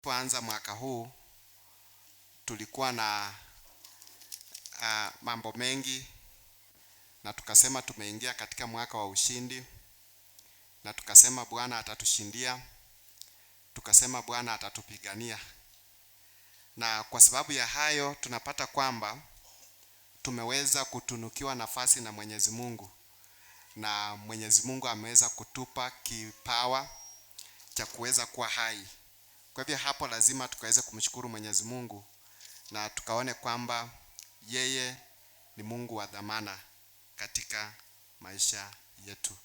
Tulipoanza mwaka huu tulikuwa na mambo mengi, na tukasema tumeingia katika mwaka wa ushindi, na tukasema Bwana atatushindia, tukasema Bwana atatupigania. Na kwa sababu ya hayo tunapata kwamba tumeweza kutunukiwa nafasi na Mwenyezi Mungu, na Mwenyezi Mungu ameweza kutupa kipawa cha kuweza kuwa hai. Kwa hivyo hapo lazima tukaweze kumshukuru Mwenyezi Mungu na tukaone kwamba yeye ni Mungu wa dhamana katika maisha yetu.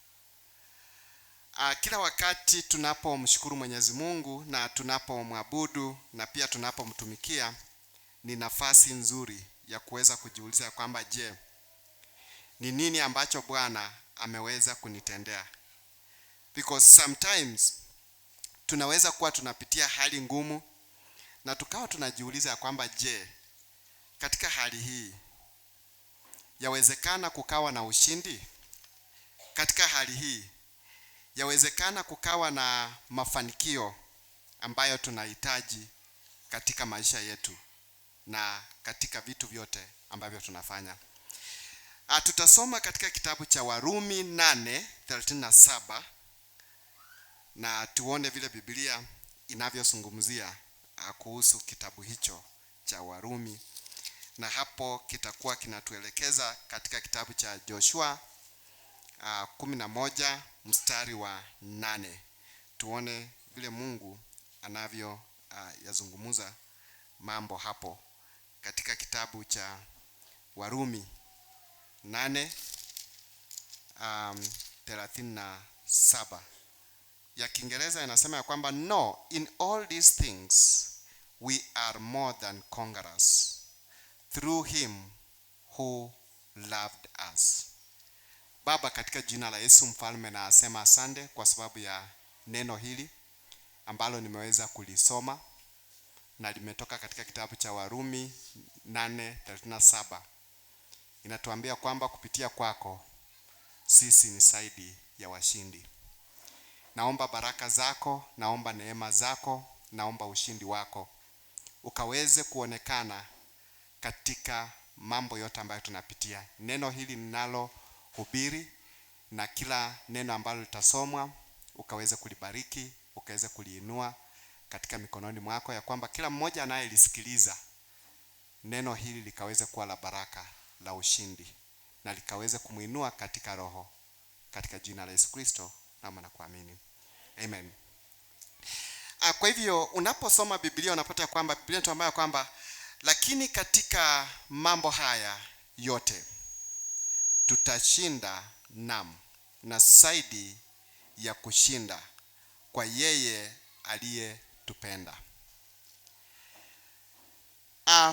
Kila wakati tunapomshukuru Mwenyezi Mungu na tunapomwabudu na pia tunapomtumikia, ni nafasi nzuri ya kuweza kujiuliza kwamba je, ni nini ambacho Bwana ameweza kunitendea? Because sometimes tunaweza kuwa tunapitia hali ngumu na tukawa tunajiuliza kwamba je, katika hali hii yawezekana kukawa na ushindi? Katika hali hii yawezekana kukawa na mafanikio ambayo tunahitaji katika maisha yetu na katika vitu vyote ambavyo tunafanya. Tutasoma katika kitabu cha Warumi 8:37 na tuone vile Biblia inavyozungumzia kuhusu kitabu hicho cha Warumi, na hapo kitakuwa kinatuelekeza katika kitabu cha Joshua 11 mstari wa 8. Tuone vile Mungu anavyo yazungumuza mambo hapo katika kitabu cha Warumi 8:37. Ya Kiingereza inasema ya kwamba no, in all these things we are more than conquerors through him who loved us. Baba, katika jina la Yesu mfalme, na asema asante kwa sababu ya neno hili ambalo nimeweza kulisoma na limetoka katika kitabu cha Warumi 8:37. Inatuambia kwamba kupitia kwako sisi ni zaidi ya washindi. Naomba baraka zako, naomba neema zako, naomba ushindi wako ukaweze kuonekana katika mambo yote ambayo tunapitia. Neno hili ninalo hubiri na kila neno ambalo litasomwa ukaweze kulibariki, ukaweze kuliinua katika mikononi mwako, ya kwamba kila mmoja anayelisikiliza neno hili likaweze kuwa la baraka, la ushindi, na likaweze kumuinua katika roho, katika jina la Yesu Kristo naomba na kuamini. Amen. Kwa hivyo unaposoma Biblia unapata kwamba Biblia inatuambia kwamba lakini katika mambo haya yote tutashinda na zaidi ya kushinda kwa yeye aliyetupenda.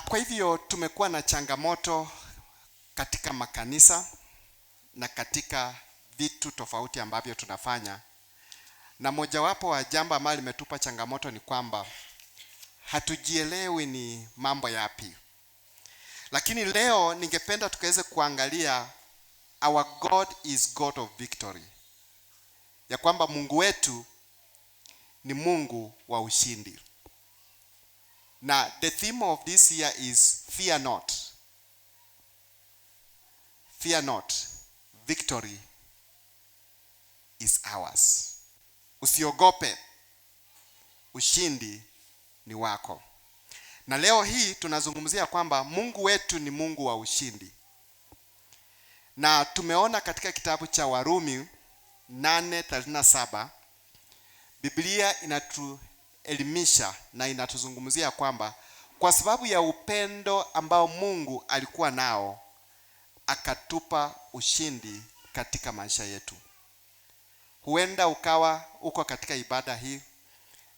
Kwa hivyo tumekuwa na changamoto katika makanisa na katika vitu tofauti ambavyo tunafanya, na mojawapo wa jambo ambalo limetupa changamoto ni kwamba hatujielewi ni mambo yapi. Lakini leo ningependa tukaweze kuangalia our God is God of victory, ya kwamba Mungu wetu ni Mungu wa ushindi. Na the theme of this year is fear not. Fear not, victory is ours. Usiogope, ushindi ni wako. Na leo hii tunazungumzia kwamba Mungu wetu ni Mungu wa ushindi. Na tumeona katika kitabu cha Warumi 8:37 Biblia inatuelimisha na inatuzungumzia kwamba kwa sababu ya upendo ambao Mungu alikuwa nao akatupa ushindi katika maisha yetu. Huenda ukawa uko katika ibada hii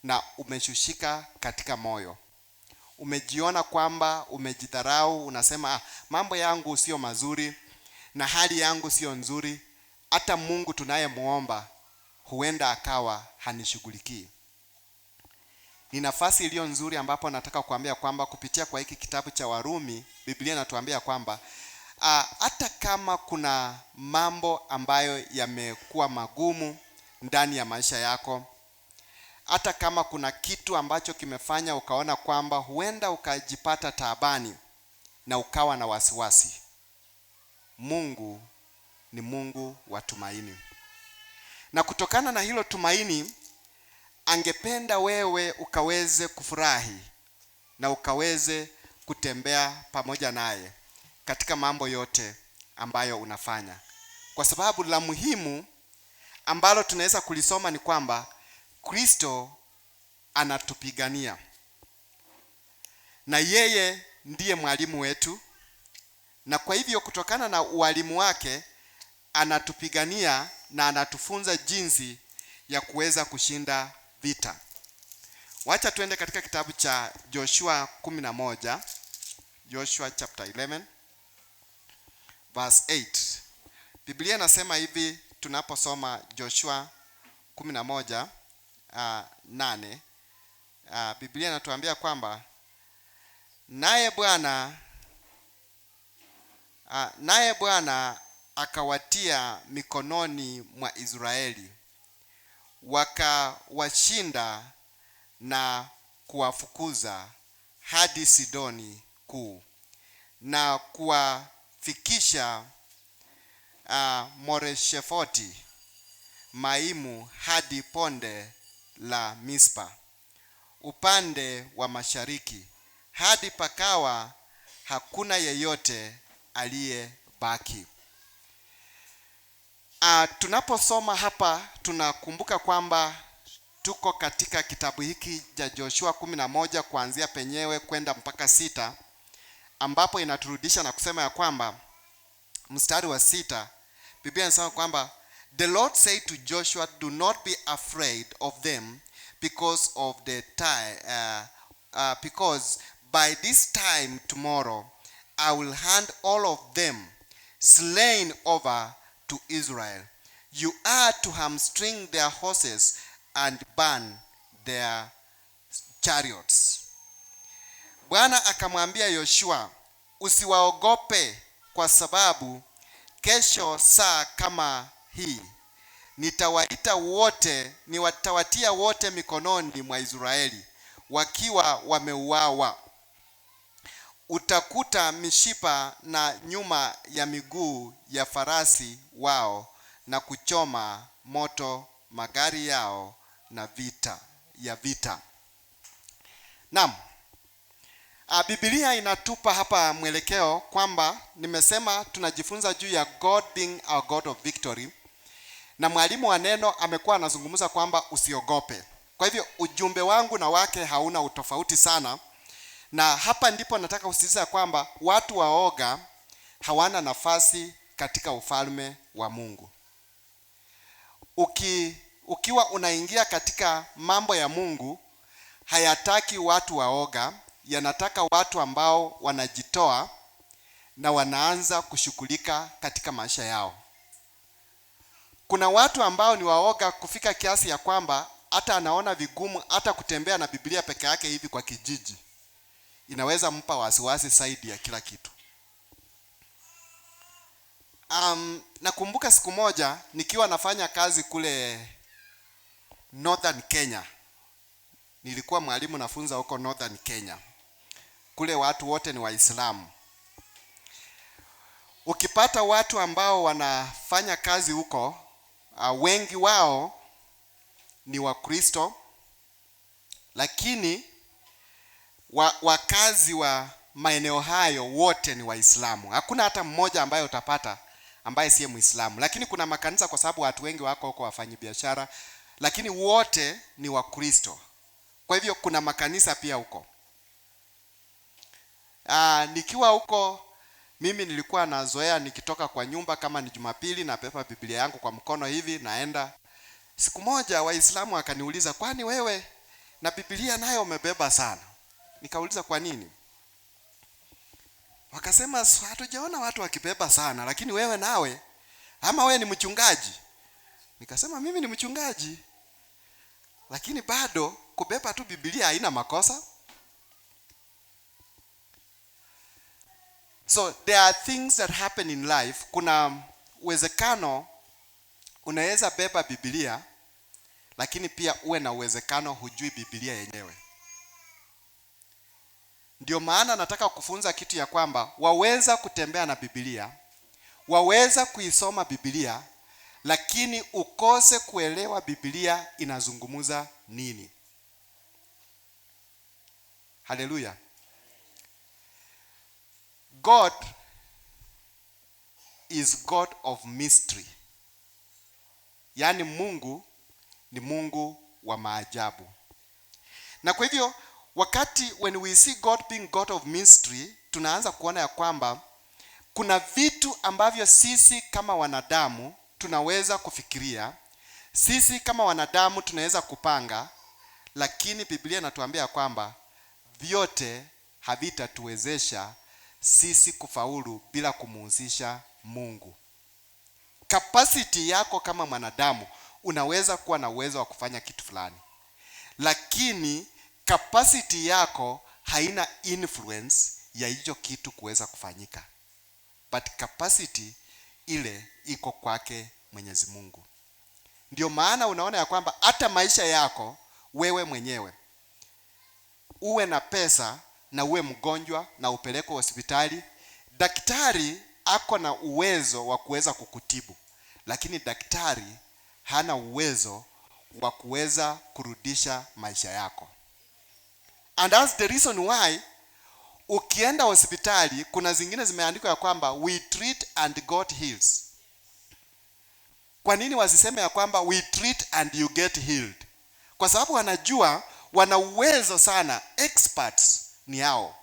na umeshushika katika moyo. Umejiona kwamba umejidharau, unasema mambo yangu sio mazuri na hali yangu sio nzuri, hata Mungu tunayemuomba huenda akawa hanishughulikii. Ni nafasi iliyo nzuri ambapo nataka kuambia kwamba kupitia kwa hiki kitabu cha Warumi, Biblia inatuambia kwamba hata kama kuna mambo ambayo yamekuwa magumu ndani ya maisha yako, hata kama kuna kitu ambacho kimefanya ukaona kwamba huenda ukajipata taabani na ukawa na wasiwasi, Mungu ni Mungu wa tumaini. Na kutokana na hilo tumaini, angependa wewe ukaweze kufurahi na ukaweze kutembea pamoja naye katika mambo yote ambayo unafanya. Kwa sababu la muhimu ambalo tunaweza kulisoma ni kwamba Kristo anatupigania. Na yeye ndiye mwalimu wetu, na kwa hivyo kutokana na ualimu wake anatupigania na anatufunza jinsi ya kuweza kushinda vita. Wacha tuende katika kitabu cha Joshua 11, Joshua chapter 11 verse 8. Biblia inasema hivi tunaposoma Joshua 11:8. Biblia inatuambia kwamba naye Bwana akawatia mikononi mwa Israeli, wakawashinda na kuwafukuza hadi Sidoni kuu, na kuwafikisha Moreshefoti Maimu hadi ponde la Mispa upande wa mashariki, hadi pakawa hakuna yeyote aliyebaki. Tunaposoma hapa tunakumbuka kwamba tuko katika kitabu hiki cha Joshua 11 kuanzia penyewe kwenda mpaka 6, ambapo inaturudisha na kusema ya kwamba mstari wa 6, Biblia inasema kwamba the Lord said to Joshua, do not be afraid of them because of the time because by this time tomorrow I will hand all of them slain over to Israel. You are to hamstring their horses and burn their chariots. Bwana akamwambia Yoshua, usiwaogope, kwa sababu kesho saa kama hii nitawatia wote mikononi mwa Israeli wakiwa wameuawa. Utakuta mishipa na nyuma ya miguu ya farasi wao, na kuchoma moto magari yao na vita. Naam. Biblia inatupa hapa mwelekeo kwamba nimesema tunajifunza juu ya God being our God of victory, na mwalimu wa neno amekuwa anazungumza kwamba usiogope. Kwa hivyo ujumbe wangu na wake hauna utofauti sana, na hapa ndipo nataka kusisitiza kwamba watu waoga hawana nafasi katika ufalme wa Mungu. Ukiwa unaingia katika mambo ya Mungu, hayataki watu waoga, yanataka watu ambao wanajitoa na wanaanza kushughulika katika maisha yao. Kuna watu ambao ni waoga kufika kiasi ya kwamba hata anaona vigumu hata kutembea na Biblia peke yake hivi kwa kijiji. Inaweza mpa wasiwasi zaidi ya kila kitu. Nakumbuka siku moja nikiwa nafanya kazi kule Northern Kenya. Nilikuwa mwalimu nafunza huko Northern Kenya. Kule watu wote ni Waislamu. Ukipata watu ambao wanafanya kazi huko, wengi wao ni Wakristo, lakini wakazi wa maeneo hayo wote ni Waislamu. Hakuna hata mmoja ambaye utapata ambaye siye Muislamu. Lakini kuna makanisa, kwa sababu watu wengi wako huko wafanyi biashara, lakini wote ni Wakristo. Kwa hivyo kuna makanisa pia huko. Nikiwa huko mimi nilikuwa nazoea nikitoka kwa nyumba kama ni Jumapili na beba Biblia yangu kwa mkono hivi naenda. Siku moja Waislamu wakaniuliza, kwani wewe na Biblia nayo umebeba sana? Nikauliza kwa nini? Wakasema hatujaona watu wakibeba sana, lakini wewe nawe, ama wewe ni mchungaji? Nikasema mimi ni mchungaji, lakini bado kubeba tu Biblia haina makosa. So there are things that happen in life. Kuna uwezekano unaweza beba Biblia, lakini pia uwe na uwezekano hujui Biblia yenyewe. Ndio maana nataka kufunza kitu ya kwamba waweza kutembea na Biblia, waweza kuisoma Biblia, lakini ukose kuelewa Biblia inazungumuza nini. Haleluya. God is God of mystery. Yaani Mungu ni Mungu wa maajabu. Na kwa hivyo wakati when we see God being God of mystery, tunaanza kuona ya kwamba kuna vitu ambavyo sisi kama wanadamu tunaweza kufikiria, sisi kama wanadamu tunaweza kupanga, lakini Biblia inatuambia kwamba vyote havitatuwezesha sisi kufaulu bila kumuhusisha Mungu. Capacity yako kama mwanadamu, unaweza kuwa na uwezo wa kufanya kitu fulani, lakini capacity yako haina influence ya hicho kitu kuweza kufanyika. But capacity ile iko kwake Mwenyezi Mungu. Ndio maana unaona ya kwamba hata maisha yako wewe mwenyewe, uwe na pesa na uwe mgonjwa na upelekwe hospitali, daktari ako na uwezo wa kuweza kukutibu, lakini daktari hana uwezo wa kuweza kurudisha maisha yako. And that's the reason why ukienda hospitali kuna zingine zimeandikwa ya kwamba we treat and God heals. Kwa nini wasiseme ya kwamba we treat and you get healed? Kwa sababu wanajua wana uwezo sana, experts ni hao.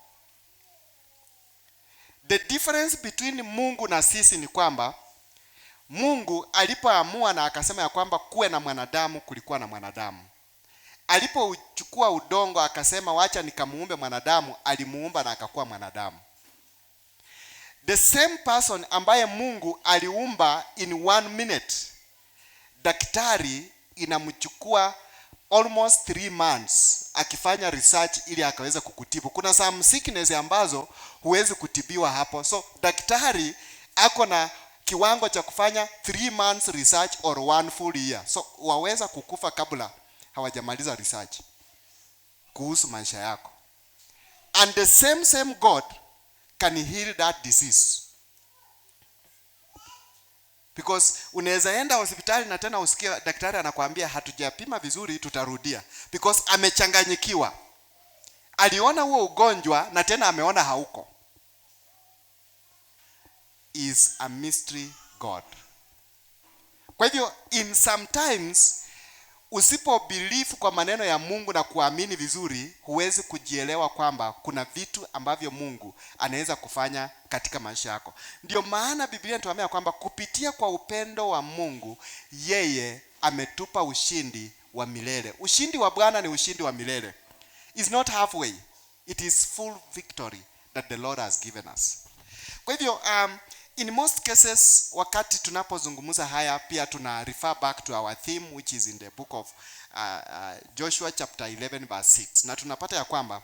The difference between Mungu na sisi ni kwamba Mungu alipoamua na akasema ya kwamba kuwe na mwanadamu, kulikuwa na mwanadamu. Alipochukua udongo akasema wacha nikamuumbe mwanadamu, alimuumba na akakuwa mwanadamu. The same person ambaye Mungu aliumba in 1 minute, daktari inamchukua almost 3 months akifanya research ili akaweza kukutibu. Kuna some sickness ambazo huwezi kutibiwa hapo. So daktari ako na kiwango cha kufanya 3 months research or 1 full year. So waweza kukufa kabla hawajamaliza research kuhusu maisha yako. And the same God can heal that disease. Because unaweza enda hospitali na tena usikie daktari anakuambia hatujapima vizuri, tutarudia. Because amechanganyikiwa. Aliona huo ugonjwa na tena ameona hauko. Is a mystery God. Kwa hivyo in sometimes usipo believe kwa maneno ya Mungu na kuamini vizuri, huwezi kujielewa kwamba kuna vitu ambavyo Mungu anaweza kufanya katika maisha yako. Ndio maana Biblia inatuambia kwamba kupitia kwa upendo wa Mungu, yeye ametupa ushindi wa milele. Ushindi wa Bwana ni ushindi wa milele. It's not halfway. It is full victory that the Lord has given us. Kwa hivyo in most cases wakati tunapozungumza haya pia tuna refer back to our theme which is in the book of Joshua chapter 11 verse 6. Na tunapata ya kwamba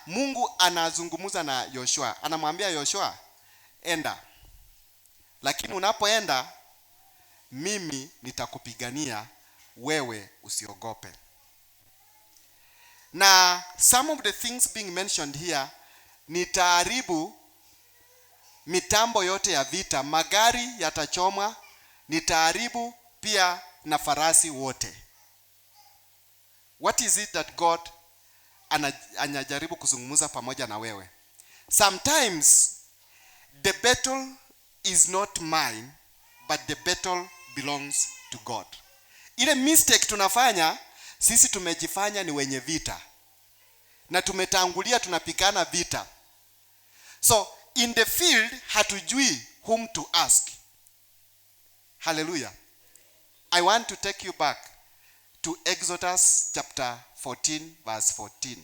Mungu anazungumza na Yoshua. Anamwambia Yoshua, enda. Lakini unapoenda mimi nitakupigania, wewe usiogope. Na some of the things being mentioned here, nitaharibu mitambo yote ya vita, magari yatachomwa, nitaharibu pia na farasi wote. What is it that God anajaribu kuzungumza pamoja na wewe? Sometimes the battle is not mine, but the battle belongs to God. Ile mistake tunafanya, sisi tumejifanya ni wenye vita. Na tumetangulia tunapigana vita. So in the field hatujui whom to ask. Hallelujah. I want to take you back to Exodus chapter 14 verse 14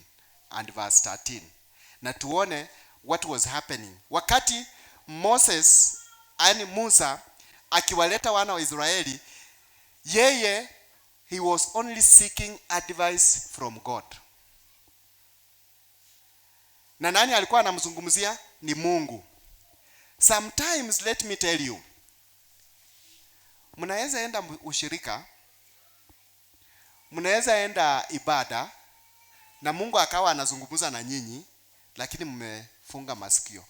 and verse 13. Na tuone what was happening. Wakati Musa akiwaleta wana wa Israeli, yeye he was only seeking advice from God. Na nani alikuwa anamzungumzia? Ni Mungu. Sometimes let me tell you, mnaweza enda ushirika Mnaweza enda ibada na Mungu akawa anazungumza na nyinyi, lakini mmefunga masikio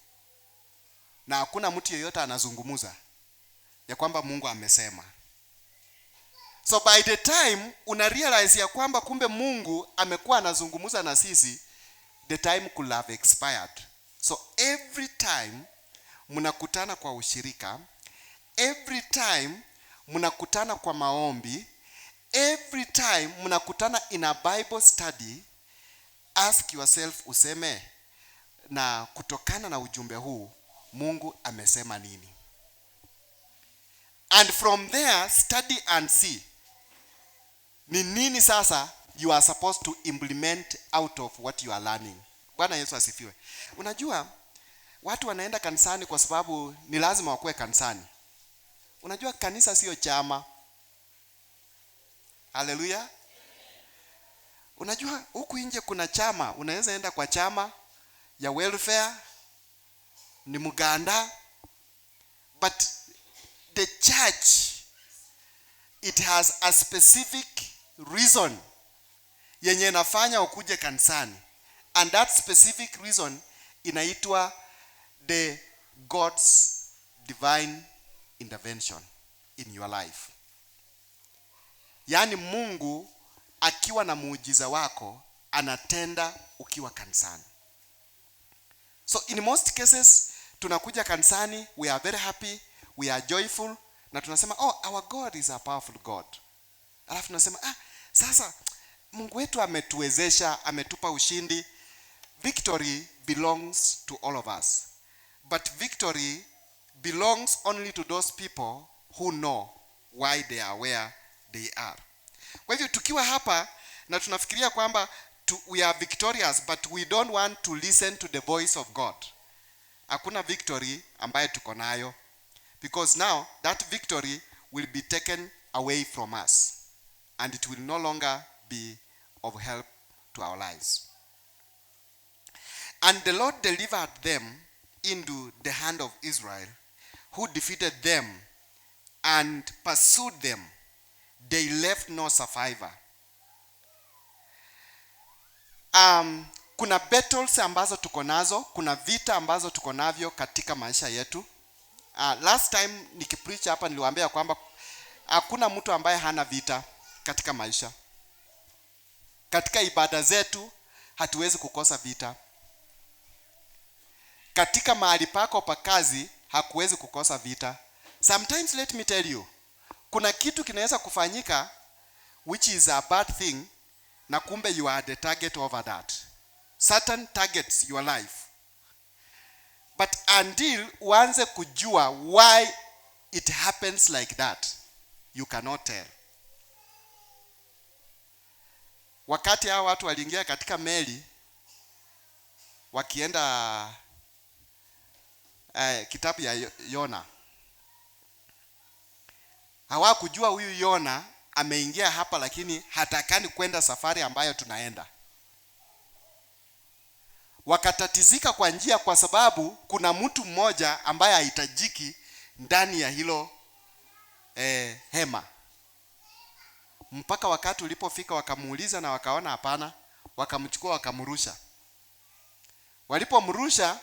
na hakuna mtu yeyote anazungumza ya kwamba Mungu amesema. So by the time una realize ya kwamba kumbe Mungu amekuwa anazungumza na sisi, the time could have expired. So every time mnakutana kwa ushirika, every time mnakutana kwa maombi, every time mnakutana in a Bible study, ask yourself, useme, na kutokana na ujumbe huu Mungu amesema nini? And from there study and see ni nini sasa you are supposed to implement out of what you are learning. Bwana Yesu asifiwe. Unajua watu wanaenda kanisani kwa sababu ni lazima wakuwe kanisani. Unajua kanisa sio chama. Haleluya. Unajua huku nje kuna chama, unaweza enda kwa chama ya welfare, ni muganda, but the church, it has a specific reason yenye inafanya ukuje kanisani, and that specific reason inaitwa the God's divine intervention in your life. Yaani Mungu akiwa na muujiza wako anatenda ukiwa kanisani. So in most cases tunakuja kanisani, we are very happy, we are joyful, na tunasema our God is a powerful God. Alafu tunasema sasa Mungu wetu ametuwezesha, ametupa ushindi. Victory belongs to all of us, but victory belongs only to those people who know why they are where they are. Kwa hivyo tukiwa hapa na tunafikiria kwamba we are victorious, but we don't want to listen to the voice of God, hakuna victory ambaye tuko nayo, because now that victory will be taken away from us and it will no longer be of help to our lives. And the Lord delivered them into the hand of Israel, who defeated them and pursued them. They left no survivor. Kuna battles ambazo tuko nazo, kuna vita ambazo tuko navyo katika maisha yetu. Last time nikipreach hapa niliwaambia kwamba hakuna mtu ambaye hana vita katika maisha. Katika ibada zetu hatuwezi kukosa vita. Katika mahali pako pa kazi hakuwezi kukosa vita. Sometimes let me tell you, kuna kitu kinaweza kufanyika which is a bad thing, na kumbe you are the target over that. Satan targets your life. But until uanze kujua why it happens like that, you cannot tell. Wakati hao watu waliingia katika meli wakienda kitabu ya Yona, hawakujua huyu Yona ameingia hapa lakini hatakani kwenda safari ambayo tunaenda. Wakatatizika kwa njia kwa sababu kuna mtu mmoja ambaye hahitajiki ndani ya hilo hema. Mpaka wakati ulipofika wakamuuliza na wakaona hapana, wakamchukua wakamrusha. Walipomrusha,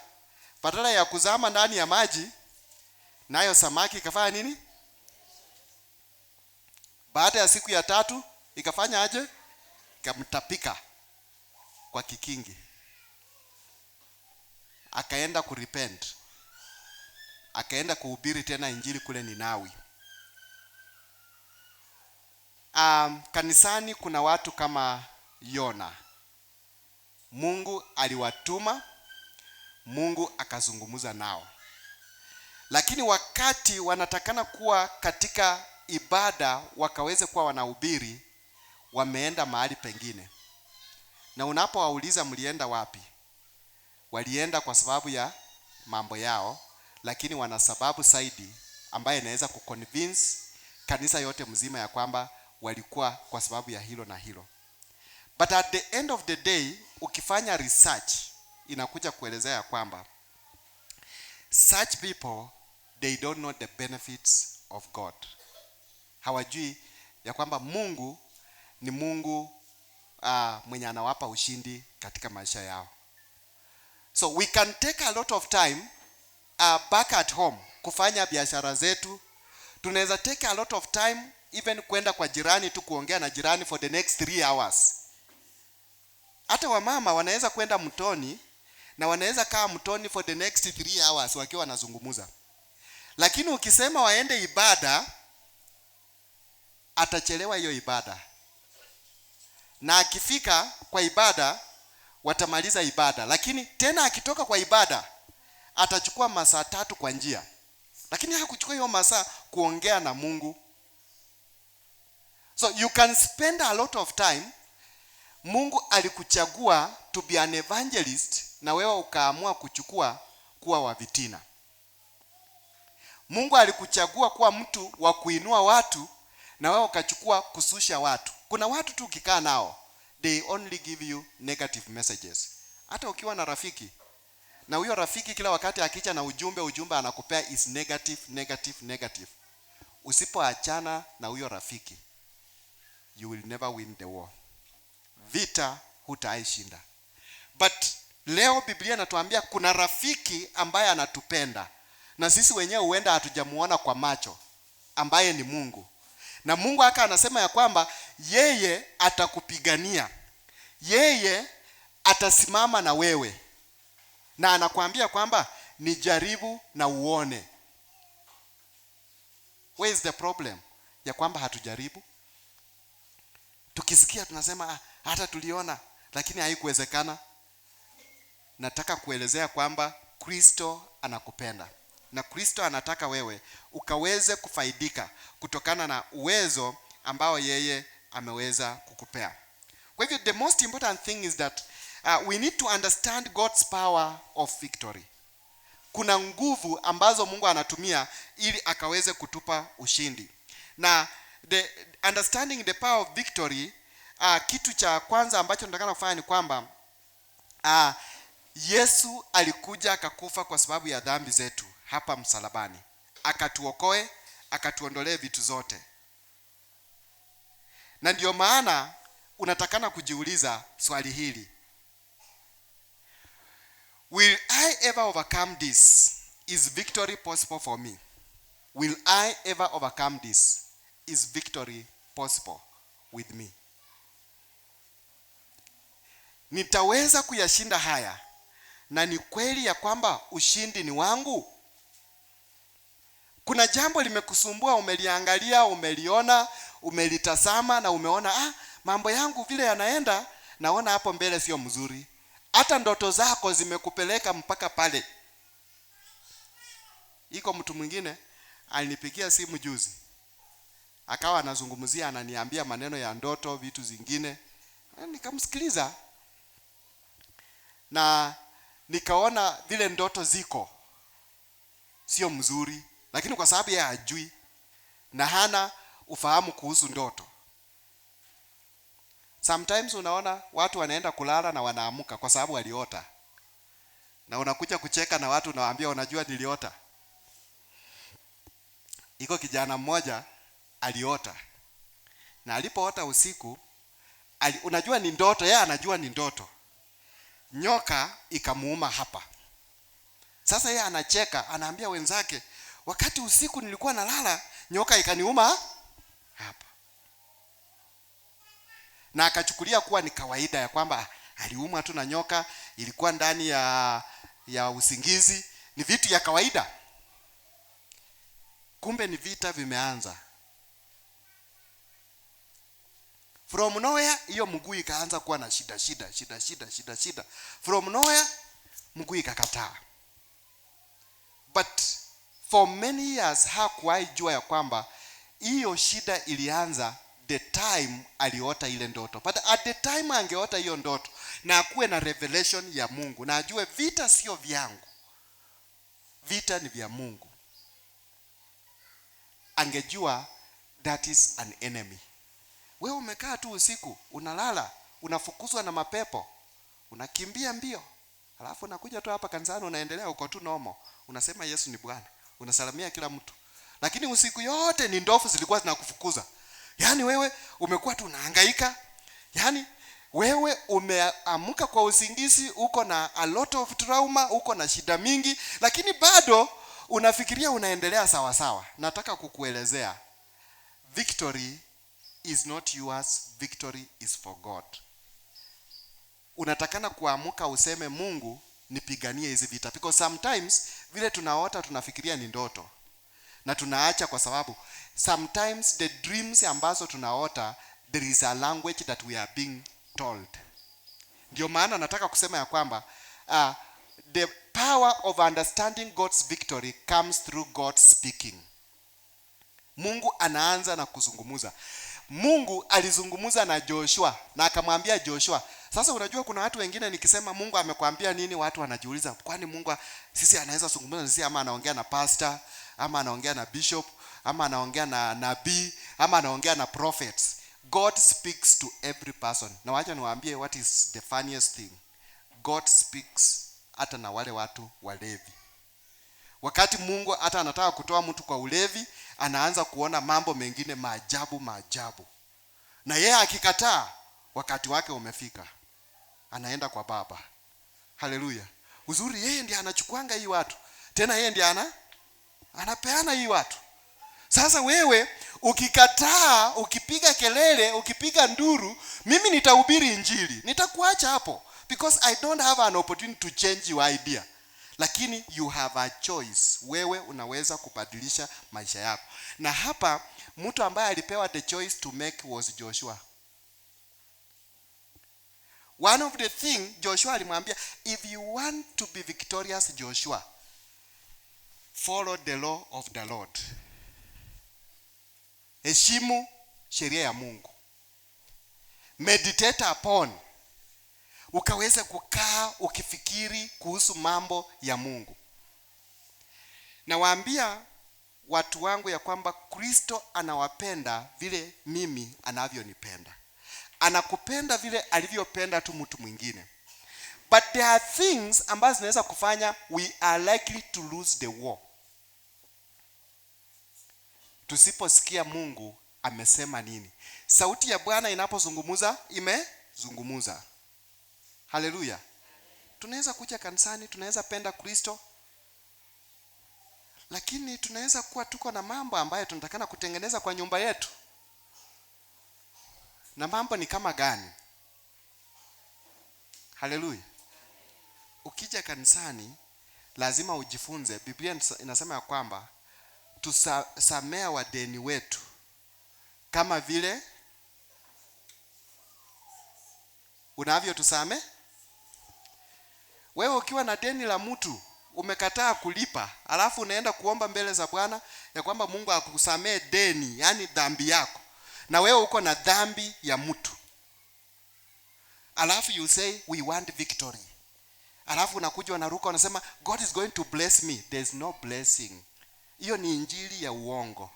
badala ya kuzama ndani ya maji, nayo samaki ikafanya nini? Baada ya siku ya 3 ikafanya aje? Ikamtapika kwa kikingi. Akaenda kurepent. Akaenda kuhubiri tena injili kule Ninawi. Kanisani kuna watu kama Yona. Mungu aliwatuma, Mungu akazungumza nao. Lakini wakati wanatakana kuwa katika ibada wakaweze kuwa wanahubiri, wameenda mahali pengine. Na unapowauliza mlienda wapi? Walienda kwa sababu ya mambo yao, lakini wana sababu zaidi ambaye inaweza kuconvince kanisa yote mzima ya kwamba walikuwa kwa sababu ya hilo na hilo. But at the end of the day, ukifanya research, inakuja kuelezea ya kwamba such people, they don't know the benefits of God. Hawajui ya kwamba Mungu ni Mungu mwenye anawapa ushindi katika maisha yao. So we can take a lot of time back at home kufanya biashara zetu. Tunaweza take a lot of time even kwenda kwa jirani tu kuongea na jirani for the next 3 hours. Hata wamama wanaweza kwenda mtoni na wanaweza kaa mtoni for the next 3 hours wakiwa wanazungumza. Lakini ukisema waende ibada, atachelewa hiyo ibada. Na akifika kwa ibada, watamaliza ibada. Lakini tena akitoka kwa ibada, atachukua masaa 3 kwa njia. Lakini hakuchukua hiyo masaa kuongea na Mungu. So you can spend a lot of time. Mungu alikuchagua to be an evangelist na wewe ukaamua kuchukua kuwa wa vitina. Mungu alikuchagua kuwa mtu wa kuinua watu na wewe ukachukua kususha watu. Kuna watu tu ukikaa nao, they only give you negative messages. Hata ukiwa na rafiki, na huyo rafiki kila wakati akicha na ujumbe anakupea is negative. Usipoachana na huyo rafiki, you will never win the war. Vita hutaishinda. But leo Biblia inatuambia kuna rafiki ambaye anatupenda. Na sisi wenyewe huenda hatujamuona kwa macho, ambaye ni Mungu. Na Mungu haka anasema ya kwamba yeye atakupigania. Yeye atasimama na wewe. Na anakuambia kwamba nijaribu na uone. Where is the problem? Ya kwamba hatujaribu. Tukisikia tunasema hata tuliona lakini haikuwezekana. Nataka kuelezea kwamba Kristo anakupenda. Na Kristo anataka wewe ukaweze kufaidika kutokana na uwezo ambao yeye ameweza kukupea. Kwa hivyo the most important thing is that we need to understand God's power of victory. Kuna nguvu ambazo Mungu anatumia ili akaweze kutupa ushindi. Na understanding the power of victory, kitu cha kwanza ambacho tunataka kufanya ni kwamba Yesu alikuja akakufa kwa sababu ya dhambi zetu hapa msalabani. Akatuokoe, akatuondolee vitu zote. Na ndio maana unatakana kujiuliza swali hili. Will I ever overcome this? Is victory possible for me? Will I ever overcome this? Is victory possible with me? Nitaweza kuyashinda haya? Na ni kweli ya kwamba ushindi ni wangu? Kuna jambo limekusumbua, umeliangalia, umeliona, umelitazama na umeona mambo yangu vile yanaenda, naona hapo mbele sio mzuri. Hata ndoto zako zimekupeleka mpaka pale. Iko mtu mwingine alinipigia simu juzi. Akawa anazungumzia, ananiambia maneno ya ndoto, vitu zingine. Nikamsikiliza. Na nikaona vile ndoto ziko sio mzuri, lakini kwa sababu yeye hajui na hana ufahamu kuhusu ndoto. Sometimes unaona watu wanaenda kulala na wanaamuka kwa sababu waliota. Na unakuja kucheka na watu unawaambia unajua niliota. Iko kijana mmoja aliota. Na alipoota usiku, unajua ni ndoto, yeye anajua ni ndoto. Nyoka ikamuuma hapa. Sasa yeye anacheka, anaambia wenzake, wakati usiku nilikuwa nalala, nyoka ikaniuma hapa. Na akachukulia kuwa ni kawaida ya kwamba aliumwa tu na nyoka, ilikuwa ndani ya usingizi, ni vitu ya kawaida. Kumbe ni vita vimeanza. From nowhere hiyo mguu ikaanza kuwa na shida. From nowhere mguu ikakataa. But for many years hakuwahi jua ya kwamba hiyo shida ilianza the time aliota ile ndoto. But at the time angeota hiyo ndoto na akuwe na revelation ya Mungu na ajue vita sio vyangu, vita ni vya Mungu, angejua that is an enemy. Wewe umekaa tu usiku, unalala, unafukuzwa na mapepo, unakimbia mbio. Halafu unakuja tu hapa kanisani unaendelea uko tu normal. Unasema Yesu ni Bwana. Unasalamia kila mtu. Lakini usiku yote ni ndovu zilikuwa zinakufukuza. Yaani wewe umekuwa tu unahangaika. Yaani wewe umeamka kwa usingizi, uko na a lot of trauma, uko na shida mingi, lakini bado unafikiria unaendelea sawa sawa. Nataka kukuelezea, victory is not yours, victory is for God. Unatakana kuamka useme, Mungu nipiganie hizi vita, because sometimes vile tunaota tunafikiria ni ndoto na tunaacha, kwa sababu sometimes the dreams ambazo tunaota, there is a language that we are being told. Ndio maana nataka kusema ya kwamba the power of understanding God's victory comes through God speaking. Mungu anaanza na kuzungumuza. Mungu alizungumuza na Joshua na akamwambia Joshua. Sasa unajua kuna watu wengine nikisema Mungu amekwambia nini, watu wanajiuliza, kwani Mungu sisi anaweza kuzungumza na sisi, ama anaongea na pastor, ama anaongea na bishop, ama anaongea na nabii, ama anaongea na prophets? God speaks to every person. Na wacha niwaambie what is the funniest thing. God speaks hata na wale watu walevi. Wakati Mungu hata anataka kutoa mtu kwa ulevi, anaanza kuona mambo mengine maajabu. Na yeye akikataa, wakati wake umefika, anaenda kwa Baba. Haleluya. Uzuri yeye ndiye anachukuanga hii watu. Tena yeye ndiye anapeana hii watu. Sasa wewe ukikataa, ukipiga kelele, ukipiga nduru, mimi nitahubiri injili, nitakuacha hapo, because I don't have an opportunity to change your idea. Lakini you have a choice. Wewe unaweza kubadilisha maisha yako. Na hapa mtu ambaye alipewa the choice to make was Joshua. One of the thing Joshua alimwambia, if you want to be victorious, Joshua, follow the law of the Lord. Heshimu sheria ya Mungu. Meditate upon. Ukaweze kukaa ukifikiri kuhusu mambo ya Mungu. Nawaambia watu wangu ya kwamba Kristo anawapenda vile mimi anavyonipenda. Anakupenda vile alivyopenda tu mtu mwingine. But there are things ambazo zinaweza kufanya we are likely to lose the war. Tusiposikia Mungu amesema nini. Sauti ya Bwana inapozungumuza, imezungumuza. Haleluya. Tunaweza kuja kanisani, tunaweza penda Kristo, lakini tunaweza kuwa tuko na mambo ambayo tunatakana kutengeneza kwa nyumba yetu. Na mambo ni kama gani? Haleluya. Ukija kanisani lazima ujifunze. Biblia inasema ya kwamba tusamea wadeni wetu kama vile unavyotusame. Wewe ukiwa na deni la mtu umekataa kulipa, alafu unaenda kuomba mbele za Bwana ya kwamba Mungu akusamee deni, yani dhambi yako, na wewe uko na dhambi ya mtu, alafu you say we want victory, alafu unakuja unaruka unasema God is going to bless me. There's no blessing. Hiyo ni injili ya uongo.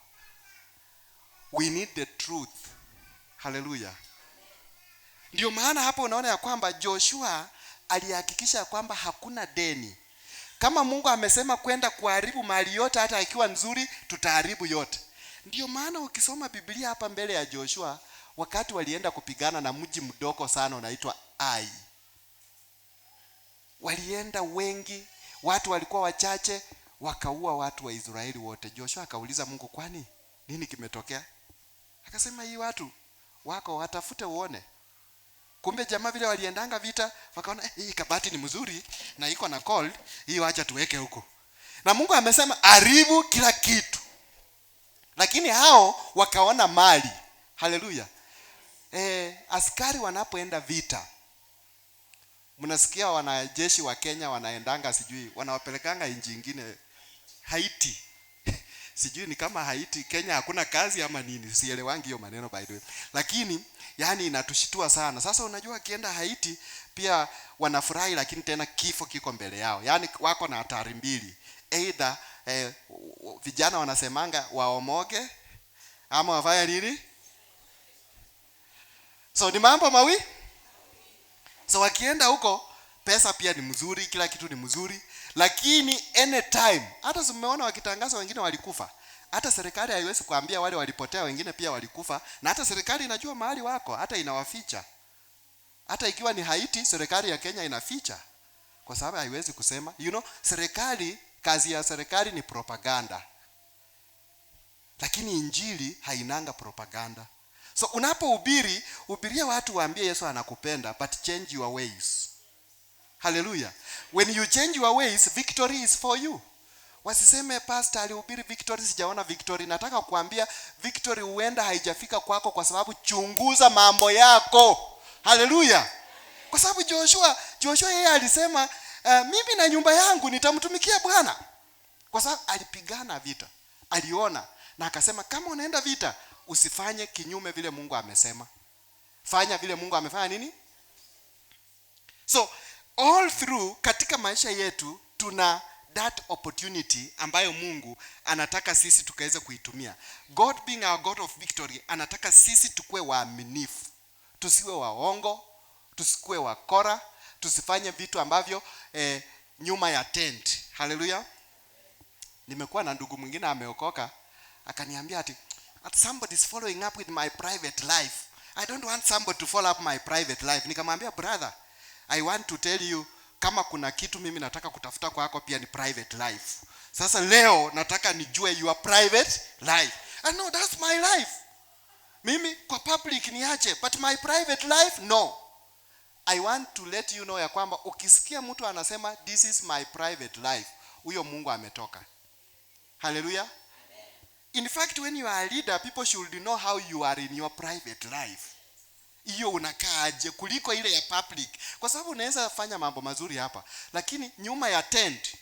We need the truth. Hallelujah. Ndio maana hapo unaona ya kwamba Joshua alihakikisha kwamba hakuna deni. Kama Mungu amesema kwenda kuharibu mali yote, hata ikiwa nzuri, tutaharibu yote. Ndio maana ukisoma Biblia hapa mbele ya Joshua, wakati walienda kupigana na mji mdogo sana unaitwa Ai, walienda wengi, watu walikuwa wachache, wakaua watu wa Israeli wote. Joshua akauliza Mungu, kwani nini kimetokea? Akasema hii watu wako watafute uone. Kumbe jamaa vile waliendanga vita, wakaona hii kabati ni mzuri na iko na cold, hii acha tuweke huko. Na Mungu amesema haribu kila kitu. Lakini hao wakaona mali. Haleluya. Askari wanapoenda vita, mnasikia wanajeshi wa Kenya wanaendanga sijui, wanawapelekanga nchi nyingine, Haiti. Sijui ni kama Haiti, Kenya hakuna kazi ama nini, sielewangi hiyo maneno by the way. Lakini yani inatushitua sana. Sasa unajua akienda Haiti pia wanafurahi, lakini tena kifo kiko mbele yao. Yani wako na hatari mbili. Either vijana wanasemanga waomoge ama wafanye nini? So ni mambo mawili. So wakienda huko, pesa pia ni mzuri, kila kitu ni mzuri, lakini anytime, hata umeona wakitangaza wengine walikufa. Hata serikali haiwezi kuambia wale walipotea wengine pia walikufa, na hata serikali inajua mahali wako, hata inawaficha. Hata ikiwa ni Haiti, serikali ya Kenya inaficha kwa sababu haiwezi kusema. Serikali, kazi ya serikali ni propaganda. Lakini injili hainanga propaganda. So unapohubiri, hubiria watu waambie Yesu anakupenda, but change your ways. Hallelujah. When you change your ways, victory is for you. Wasiseme pastor alihubiri victory, sijaona victory. Nataka kuambia victory huenda haijafika kwako kwa sababu chunguza mambo yako. Hallelujah. Kwa sababu Joshua yeye alisema mimi na nyumba yangu nitamtumikia Bwana. Kwa sababu alipigana vita. Aliona na akasema kama unaenda vita usifanye kinyume vile Mungu amesema. Fanya vile Mungu amefanya nini? So all through katika maisha yetu tuna that opportunity ambayo Mungu anataka sisi tukaweze kuitumia. God being our God of victory anataka sisi tukue waaminifu. Tusiwe waongo, tusikue wakora, tusifanye vitu ambavyo nyuma ya tent. Hallelujah. Nimekuwa na ndugu mwingine ameokoka, akaniambia ati somebody is following up with my private life. I don't want somebody to follow up my private life. Nikamwambia brother, I want to tell you kama kuna kitu mimi nataka kutafuta kwako pia ni private life. Sasa leo nataka nijue your private life. I know that's my life. Mimi kwa public niache, but my private life no. I want to let you know ya kwamba ukisikia mtu anasema this is my private life, huyo Mungu ametoka. Hallelujah. In fact, when you are a leader, people should know how you are in your private life. Hiyo unakaaje kuliko ile ya public. Kwa sababu unaweza fanya mambo mazuri hapa, lakini nyuma ya tent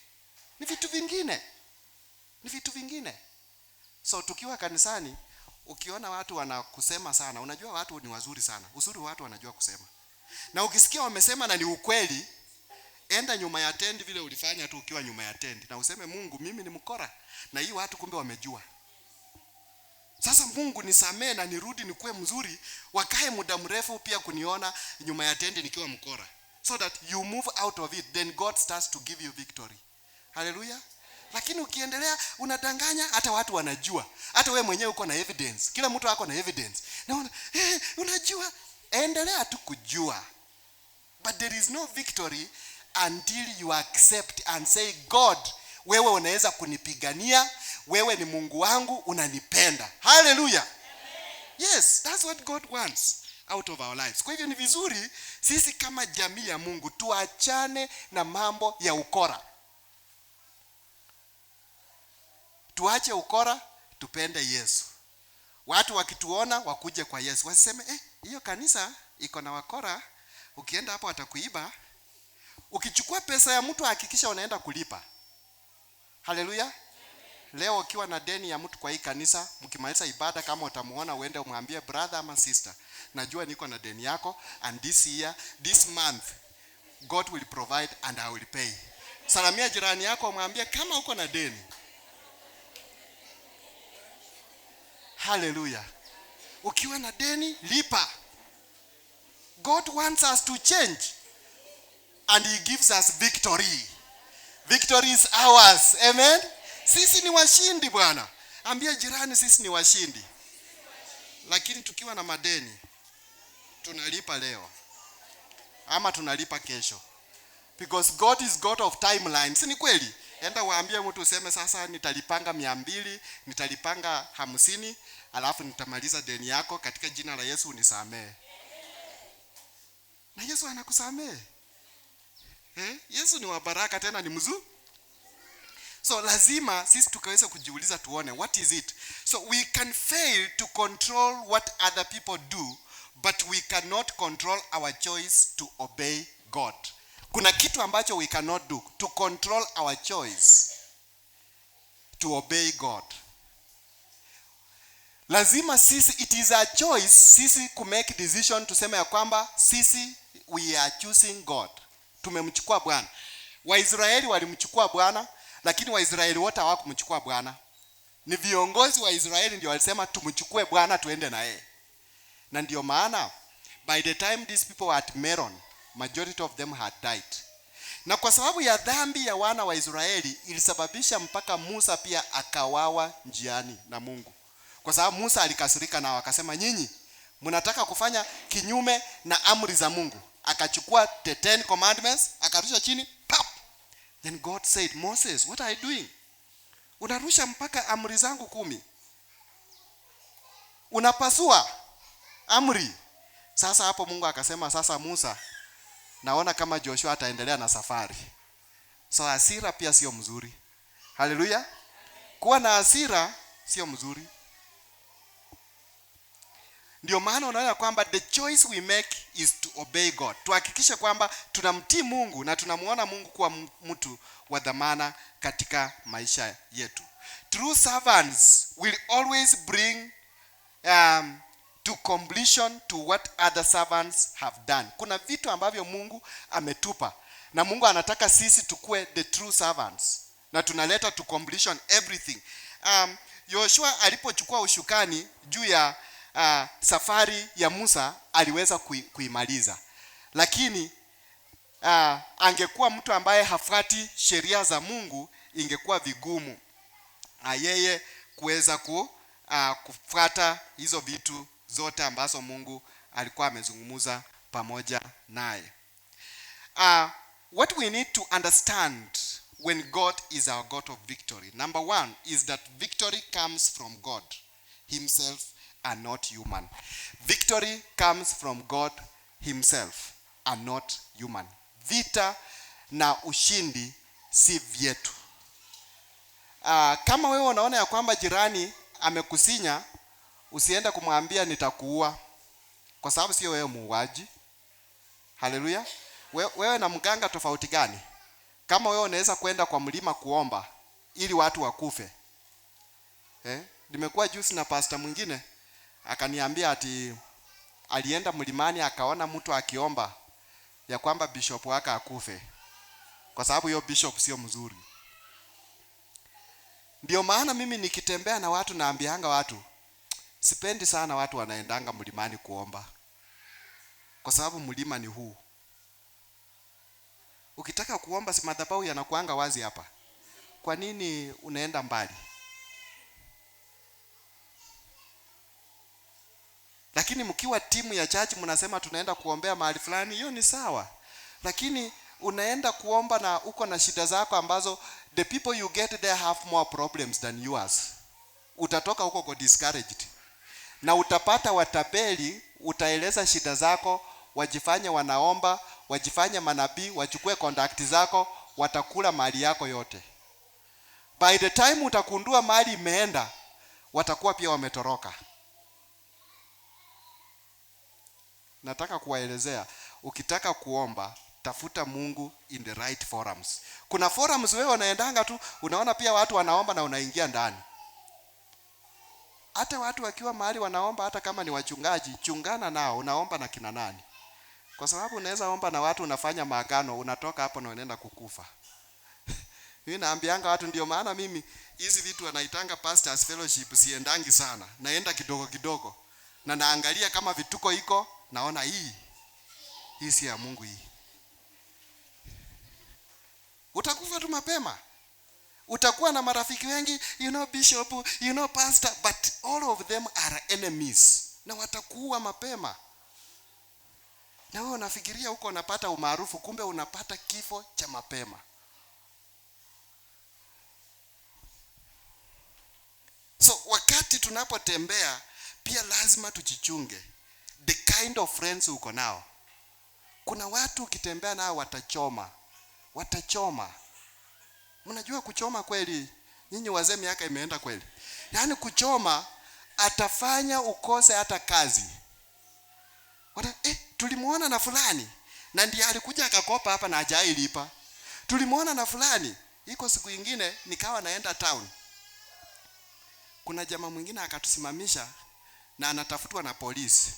ni vitu vingine. Ni vitu vingine. So tukiwa kanisani, ukiona watu wanakusema sana, unajua watu ni wazuri sana. Uzuri watu wanajua kusema. Na ukisikia wamesema na ni ukweli, enda nyuma ya tent vile ulifanya tu ukiwa nyuma ya tent na useme Mungu mimi ni mkora. Na hii watu kumbe wamejua. Sasa Mungu nisamee na nirudi nikuwe mzuri, wakae muda mrefu pia kuniona nyuma ya tent nikiwa mkora. So that you move out of it, then God starts to give you victory. Hallelujah. Lakini ukiendelea unadanganya, hata watu wanajua. Hata wewe mwenyewe uko na evidence. Kila mtu ako na evidence. Na unajua, endelea tu kujua. But there is no victory until you accept and say God, wewe unaweza kunipigania, wewe ni Mungu wangu, unanipenda. Hallelujah. Yes, that's what God wants out of our lives. Kwa hivyo ni vizuri sisi kama jamii ya Mungu tuachane na mambo ya ukora. Tuache ukora, tupende Yesu. Watu wakituona wakuje kwa Yesu. Wasiseme hiyo kanisa iko na wakora, ukienda hapo watakuiba. Ukichukua pesa ya mtu hakikisha unaenda kulipa. Hallelujah. Leo ukiwa na deni ya mtu kwa hii kanisa, mkimaliza ibada kama utamuona uende umwambie brother ama sister, najua niko na deni yako and this month God will provide and I will pay. Salamia jirani yako umwambie kama uko na deni. Hallelujah. Ukiwa na deni lipa. God wants us to change and he gives us victory. Victory is ours. Amen. Sisi ni washindi bwana. Ambia jirani sisi ni washindi. Lakini tukiwa na madeni tunalipa leo ama tunalipa kesho. Because God is God of timelines. Ni kweli? Enda waambie mtu useme sasa nitalipanga 200, nitalipanga 50, alafu nitamaliza deni yako katika jina la Yesu unisamee. Na Yesu anakusamee. Yesu ni wa baraka tena ni mzuri. So lazima sisi tukaweza kujiuliza tuone what is it. So we can fail to control what other people do, but we cannot control our choice to obey God. Kuna kitu ambacho we cannot do to control our choice to obey God. Lazima sisi, it is a choice sisi ku make decision tuseme ya kwamba sisi we are choosing God. Tumemchukua Bwana. Waisraeli walimchukua Bwana, lakini Waisraeli wote hawakumchukua Bwana. Ni viongozi wa Israeli ndio walisema tumchukue Bwana tuende na yeye. Na ndio maana by the time these people were at Meron, majority of them had died. Na kwa sababu ya dhambi ya wana wa Israeli ilisababisha mpaka Musa pia akawawa njiani na Mungu. Kwa sababu Musa alikasirika nao akasema, nyinyi mnataka kufanya kinyume na amri za Mungu. Akachukua the 10 commandments, akarusha chini, pap. Then God said, Moses, what are you doing? Unarusha mpaka amri zangu 10. Unapasua amri. Sasa hapo Mungu akasema, sasa Musa, naona kama Joshua ataendelea na safari. So hasira pia sio mzuri. Haleluya. Kuwa na hasira sio mzuri. Ndio maana unaona kwamba the choice we make is to obey God. Tuhakikishe kwamba tunamtii Mungu na tunamuona Mungu kuwa mtu wa dhamana katika maisha yetu. True servants will always bring to completion to what other servants have done. Kuna vitu ambavyo Mungu ametupa na Mungu anataka sisi tukue the true servants na tunaleta to completion everything. Yoshua alipochukua ushukani juu ya safari ya Musa aliweza kuimaliza. Lakini angekuwa mtu ambaye hafuati sheria za Mungu, ingekuwa vigumu yeye kuweza kufuata hizo vitu zote ambazo Mungu alikuwa amezungumza pamoja naye. What we need to understand when God is our God of victory. Number 1 is that victory comes from God himself and not human. Victory comes from God himself and not human. Vita na ushindi si vyetu. Kama wewe unaona ya kwamba jirani amekusinya, usiende kumwambia nitakuua, kwa sababu sio wewe muuaji. Haleluya. Wewe na mganga tofauti gani? Kama wewe unaweza kwenda kwa mlima kuomba ili watu wakufe. Nimekuwa juzi na pastor mwingine akaniambia ati alienda mlimani akaona mtu akiomba ya kwamba bishop wake akufe, kwa sababu hiyo bishop sio mzuri. Ndio maana mimi nikitembea na watu naambianga watu, sipendi sana watu wanaendanga mlimani kuomba, kwa sababu mlima ni huu. Ukitaka kuomba si madhabahu yanakuanga wazi hapa. Kwa nini unaenda mbali? Lakini mkiwa timu ya church mnasema tunaenda kuombea mahali fulani, hiyo ni sawa. Lakini unaenda kuomba na uko na shida zako ambazo the people you get there have more problems than yours. Utatoka huko kwa discouraged. Na utapata watapeli, utaeleza shida zako, wajifanye wanaomba, wajifanye manabii, wachukue contact zako, watakula mali yako yote. By the time utakundua mali imeenda, watakuwa pia wametoroka. Nataka kuwaelezea, ukitaka kuomba, tafuta Mungu in the right forums. Kuna forums wewe unaendanga tu, unaona pia watu wanaomba na unaingia ndani. Hata watu wakiwa mahali wanaomba, hata kama ni wachungaji, chungana nao, unaomba na kina nani? Kwa sababu unaweza omba na watu unafanya maagano, unatoka hapo na unaenda kukufa. Mimi naambianga watu, ndio maana mimi hizi vitu wanaitanga pastors fellowship siendangi sana. Naenda kidogo kidogo. Na naangalia kama vituko iko, naona hii si ya Mungu hii. Utakufa tu mapema. Utakuwa na marafiki wengi, bishop, pastor, but all of them are enemies. Na watakuua mapema. Na wewe unafikiria huko unapata umaarufu, kumbe unapata kifo cha mapema. So wakati tunapotembea pia lazima tujichunge the kind of friends uko nao. Kuna watu ukitembea nao watachoma. Mnajua kuchoma kweli? Nyinyi wazee miaka imeenda kweli. Yaani kuchoma atafanya ukose hata kazi. Tulimuona na fulani na ndiye alikuja akakopa hapa na hajailipa. Tulimuona na fulani, iko siku nyingine nikawa naenda town. Kuna jamaa mwingine akatusimamisha na anatafutwa na polisi.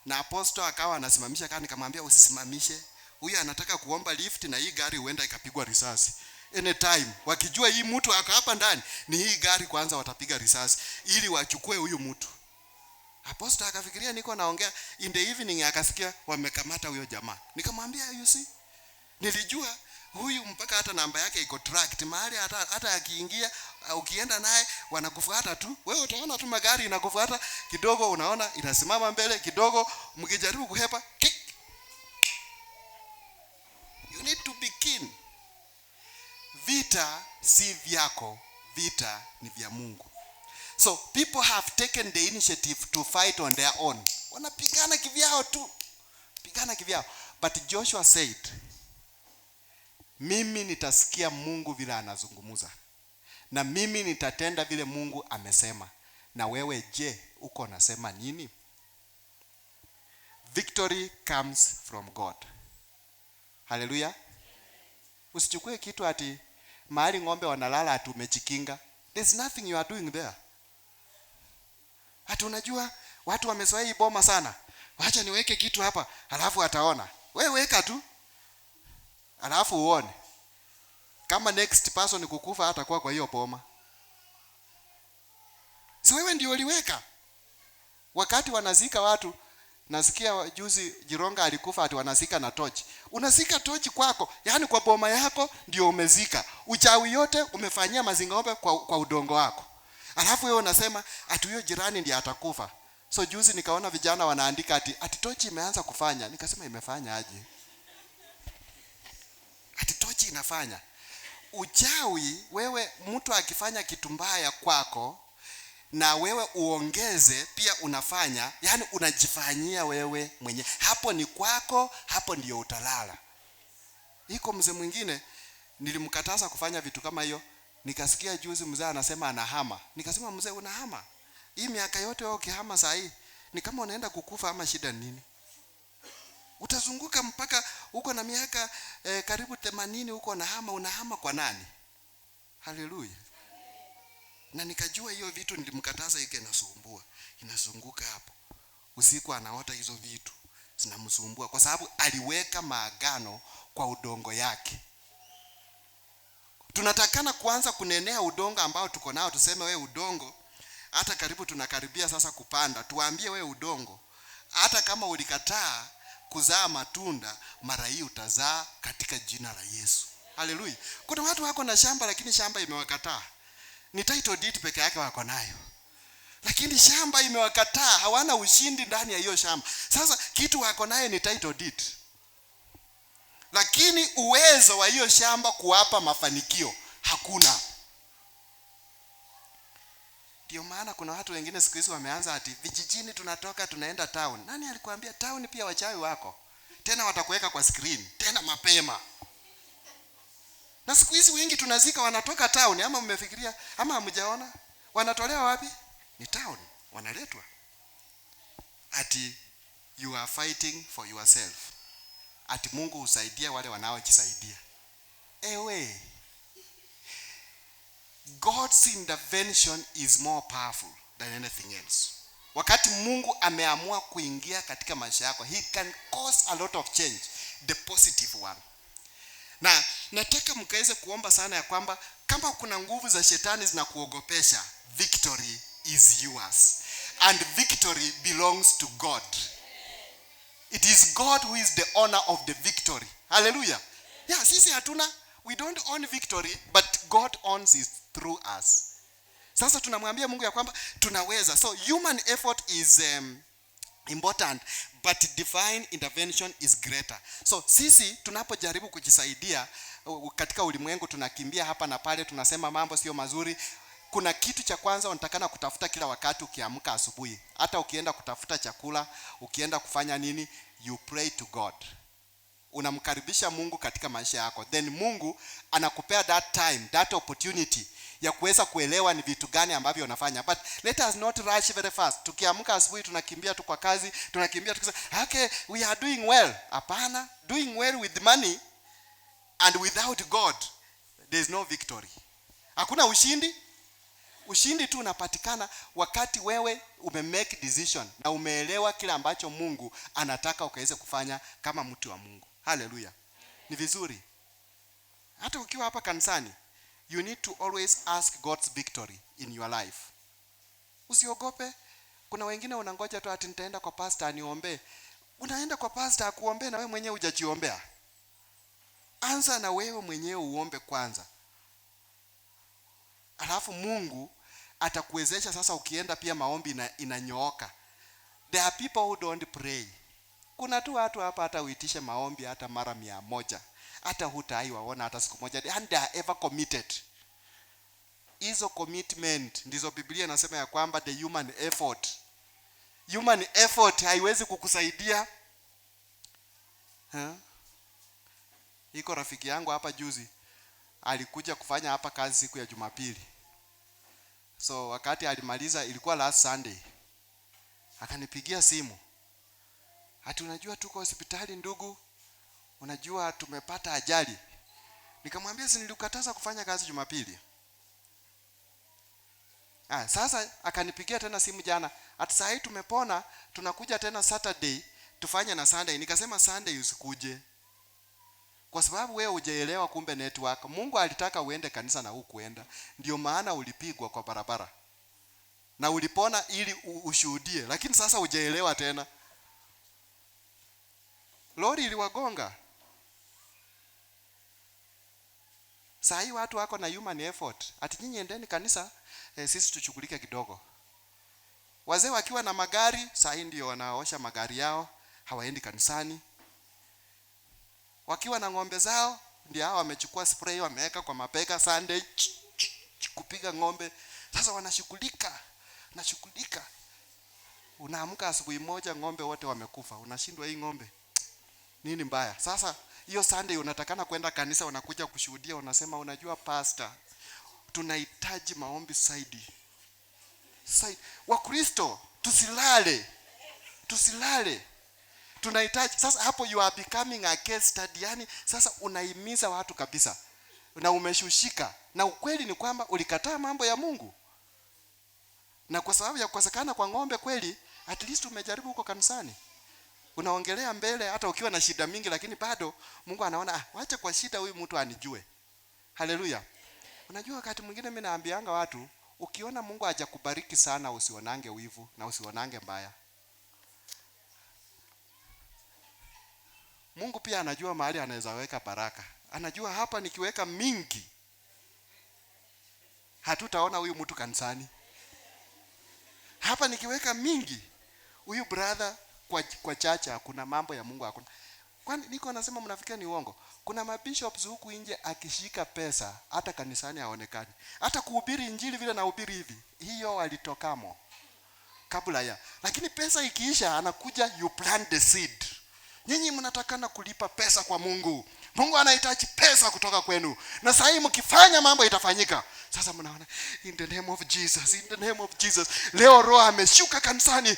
Na apostle akawa anasimamisha, kana nikamwambia usisimamishe. Huyu anataka kuomba lift na hii gari huenda ikapigwa risasi. Anytime wakijua hii mtu ako hapa ndani, ni hii gari kwanza watapiga risasi ili wachukue huyu mtu. Apostle akafikiria niko naongea, in the evening akasikia wamekamata huyo jamaa. Nikamwambia you see, nilijua Huyu mpaka hata namba yake iko tracked mahali, hata akiingia ukienda naye wanakufuata tu. Wewe utaona tu magari inakufuata kidogo, unaona inasimama mbele kidogo, mkijaribu kuhepa kick. You need to be keen. Vita si vyako, vita ni vya Mungu. So people have taken the initiative to fight on their own. Wanapigana kivyao tu. Pigana kivyao. But Joshua said, mimi nitasikia Mungu vile anazungumza. Na mimi nitatenda vile Mungu amesema. Na wewe je, uko unasema nini? Victory comes from God. Hallelujah. Usichukue kitu ati mahali ng'ombe wanalala ati umejikinga. There's nothing you are doing there. Ati unajua watu wamezoea hii boma sana. Wacha niweke kitu hapa, alafu ataona. Wewe weka tu. Alafu uone. Kama next person kukufa hatakuwa kwa hiyo boma. Si wewe ndio uliweka. Wakati wanazika watu, nasikia juzi Jironga alikufa ati wanazika na tochi. Unazika tochi kwako, yani kwa boma yako ndio umezika. Uchawi yote umefanyia mazingombe kwa udongo wako. Alafu wewe unasema ati huyo jirani ndiye atakufa. So juzi nikaona vijana wanaandika ati tochi imeanza kufanya. Nikasema imefanya aje? Ati tochi inafanya. Uchawi, wewe mtu akifanya kitu mbaya kwako na wewe uongeze pia unafanya, yani unajifanyia wewe mwenye. Hapo ni kwako, hapo ndio utalala. Iko mzee mwingine nilimkataza kufanya vitu kama hiyo. Nikasikia juzi mzee anasema anahama. Nikasema mzee unahama? Hii miaka yote wewe ukihama saa hii ni kama unaenda kukufa ama shida nini? Utazunguka mpaka uko na miaka karibu 80 uko unahama kwa nani? Haleluya. Na nikajua hiyo vitu nilimkataza yake inasumbua. Inazunguka hapo. Usiku anaota hizo vitu zinamsumbua kwa sababu aliweka maagano kwa udongo yake. Tunatakana kuanza kunenea udongo ambao tuko nao, tuseme wewe udongo, hata karibu tunakaribia sasa kupanda, tuambie wewe udongo, hata kama ulikataa kuzaa matunda, mara hii utazaa katika jina la Yesu. Haleluya. Kuna watu wako na shamba lakini shamba imewakataa. Ni title deed peke yake wako nayo. Lakini shamba imewakataa, hawana ushindi ndani ya hiyo shamba. Sasa kitu wako nayo ni title deed. Lakini uwezo wa hiyo shamba kuwapa mafanikio hakuna. Ndio maana kuna watu wengine siku hizi wameanza ati vijijini tunatoka tunaenda town. Nani alikwambia town pia wachawi wako? Tena watakuweka kwa screen, tena mapema. Na siku hizi wengi tunazika wanatoka town, ama mmefikiria ama hamjaona? Wanatolewa wapi? Ni town, wanaletwa. Ati you are fighting for yourself. Ati Mungu husaidia wale wanaojisaidia. Ewe, God's intervention is more powerful than anything else. Wakati Mungu ameamua kuingia katika maisha yako, he can cause a lot of change, the positive one. Na nataka mkaweze kuomba sana ya kwamba kama kuna nguvu za shetani zinakuogopesha, victory is yours. And victory belongs to God. It is God who is the owner of the victory. Hallelujah. Yeah, sisi hatuna, we don't own victory, but God owns it through us. Sasa tunamwambia Mungu ya kwamba tunaweza. So human effort is important, but divine intervention is greater. So sisi tunapojaribu kujisaidia katika ulimwengu, tunakimbia hapa na pale, tunasema mambo sio mazuri. Kuna kitu cha kwanza unatakana kutafuta kila wakati ukiamka asubuhi. Hata ukienda kutafuta chakula, ukienda kufanya nini, you pray to God. Unamkaribisha Mungu katika maisha yako. Then Mungu anakupea that time, that opportunity ya kuweza kuelewa ni vitu gani ambavyo unafanya. But let us not rush very fast. Tukiamka asubuhi tunakimbia tu kwa kazi, tunakimbia tukisema, "Okay, we are doing well." Hapana, doing well with money and without God, there is no victory. Hakuna ushindi. Ushindi tu unapatikana wakati wewe umemake decision na umeelewa kile ambacho Mungu anataka ukaweze kufanya kama mtu wa Mungu. Hallelujah. Ni vizuri. Hata ukiwa hapa kanisani, you need to always ask God's victory in your life. Usiogope. Kuna wengine unangoja tu ati nitaenda kwa pastor aniombee. Unaenda kwa pastor akuombee na wewe mwenyewe hujajiombea. Anza na wewe mwenyewe uombe kwanza. Alafu Mungu atakuwezesha sasa ukienda pia maombi inanyooka. There are people who don't pray. Kuna tu watu hapa hata uitishe maombi hata mara 100. Hata hutai waona hata siku moja. And they are ever committed. Hizo commitment ndizo Biblia inasema ya kwamba the human effort. Human effort haiwezi kukusaidia. Iko rafiki yangu hapa juzi alikuja kufanya hapa kazi siku ya Jumapili. So wakati alimaliza, ilikuwa last Sunday, akanipigia simu. Ati unajua tuko hospitali ndugu, unajua tumepata ajali. Nikamwambia si nilikataza kufanya kazi Jumapili. Sasa akanipigia tena simu jana. Ati saa hii tumepona, tunakuja tena Saturday tufanye na Sunday. Nikasema Sunday usikuje. Kwa sababu wewe hujaelewa kumbe network. Mungu alitaka uende kanisa na hukuenda. Ndio maana ulipigwa kwa barabara. Na ulipona ili ushuhudie. Lakini sasa hujaelewa tena. Lori iliwagonga. Saa hii watu wako na human effort. Ati nyinyi endeni kanisa, sisi tuchukulike kidogo. Wazee wakiwa na magari, saa hii ndio wanaosha magari yao, hawaendi kanisani. Wakiwa na ng'ombe zao, ndio hao wamechukua spray wameweka kwa mapeka Sunday kupiga ng'ombe. Sasa wanashughulika. Unaamka asubuhi moja ng'ombe wote wamekufa. Unashindwa hii ng'ombe nini mbaya? Sasa hiyo Sunday unatakana kwenda kanisa, unakuja kushuhudia, unasema unajua pastor, tunahitaji maombi zaidi. Wakristo tusilale. Tunahitaji sasa, hapo you are becoming a case study. Yani sasa unaimiza watu kabisa. Na umeshushika. Na ukweli ni kwamba ulikataa mambo ya Mungu. Na kwa sababu ya kukosekana kwa ng'ombe kweli, at least umejaribu huko kanisani. Unaongelea mbele hata ukiwa na shida mingi, lakini bado Mungu anaona wacha kwa shida huyu mtu anijue. Haleluya. Unajua wakati mwingine mimi naambianga watu, ukiona Mungu hajakubariki sana usionange wivu na usionange mbaya. Mungu pia anajua mahali anaweza weka baraka. Anajua hapa nikiweka mingi hatutaona huyu mtu kanisani. Hapa nikiweka mingi huyu brother kwa chacha kuna mambo ya Mungu hakuna. Kwani niko nasema mnafikia ni uongo? Kuna mabishops huku nje akishika pesa hata kanisani haonekani. Hata kuhubiri injili vile na hubiri hivi. Hiyo alitokamo kabla ya. Lakini pesa ikiisha anakuja you plant the seed. Nyinyi mnatakana kulipa pesa kwa Mungu. Mungu anahitaji pesa kutoka kwenu. Na sasa hivi mkifanya mambo itafanyika. Sasa mnaona in the name of Jesus. Leo Roho ameshuka kanisani.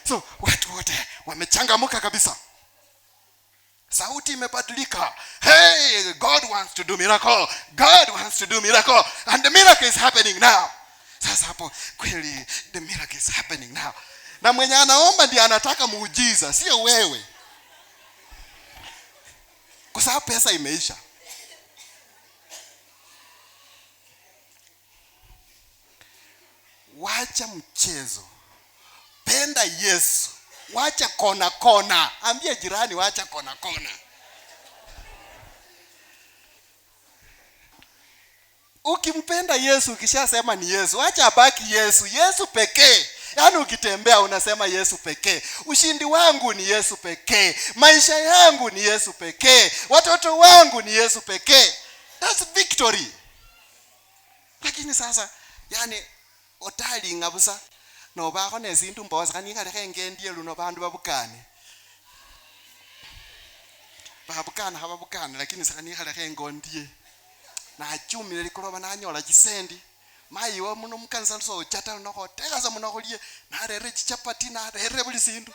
So watu wote wamechangamuka kabisa. Sauti imebadilika. Hey, God wants to do miracle. And the miracle is happening now. Sasa hapo kweli the miracle is happening now. Na mwenye anaomba ndiye anataka muujiza, sio wewe. Kwa sababu pesa imeisha. Wacha mchezo. Penda Yesu. Wacha kona. Ambia jirani wacha kona. Ukimpenda Yesu, ukishasema ni Yesu, acha abaki Yesu pekee. Yaani ukitembea unasema Yesu pekee. Ushindi wangu ni Yesu pekee. Maisha yangu ni Yesu pekee. Watoto wangu ni Yesu pekee. That's victory. Lakini sasa yani otali ngabusa no bako nezinto mboza kanika leke ngendie luno bantu babukane. Hababukana lakini sakanika leke ngondie. Na achumile likuloba nanyola kisendi. Mai wa muno mukanisa so chata noko teka za muno kolie na rere chapati na rere buli sindu.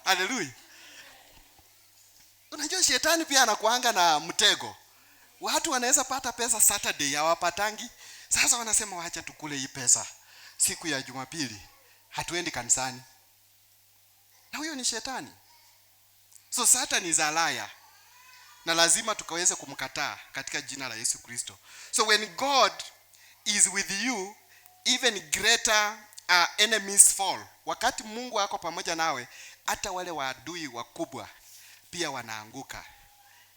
Haleluya. Unajua shetani pia anakuanga na mtego. Watu wanaweza pata pesa Saturday hawapatangi. Sasa wanasema waacha tukule hii pesa. Siku ya Jumapili hatuendi kanisani. Na huyo ni shetani. So Satan is a liar. Na lazima tukaweze kumkataa katika jina la Yesu Kristo. So when God is with you, even greater enemies fall. Wakati Mungu ako pamoja nawe, hata wale waadui wakubwa pia wanaanguka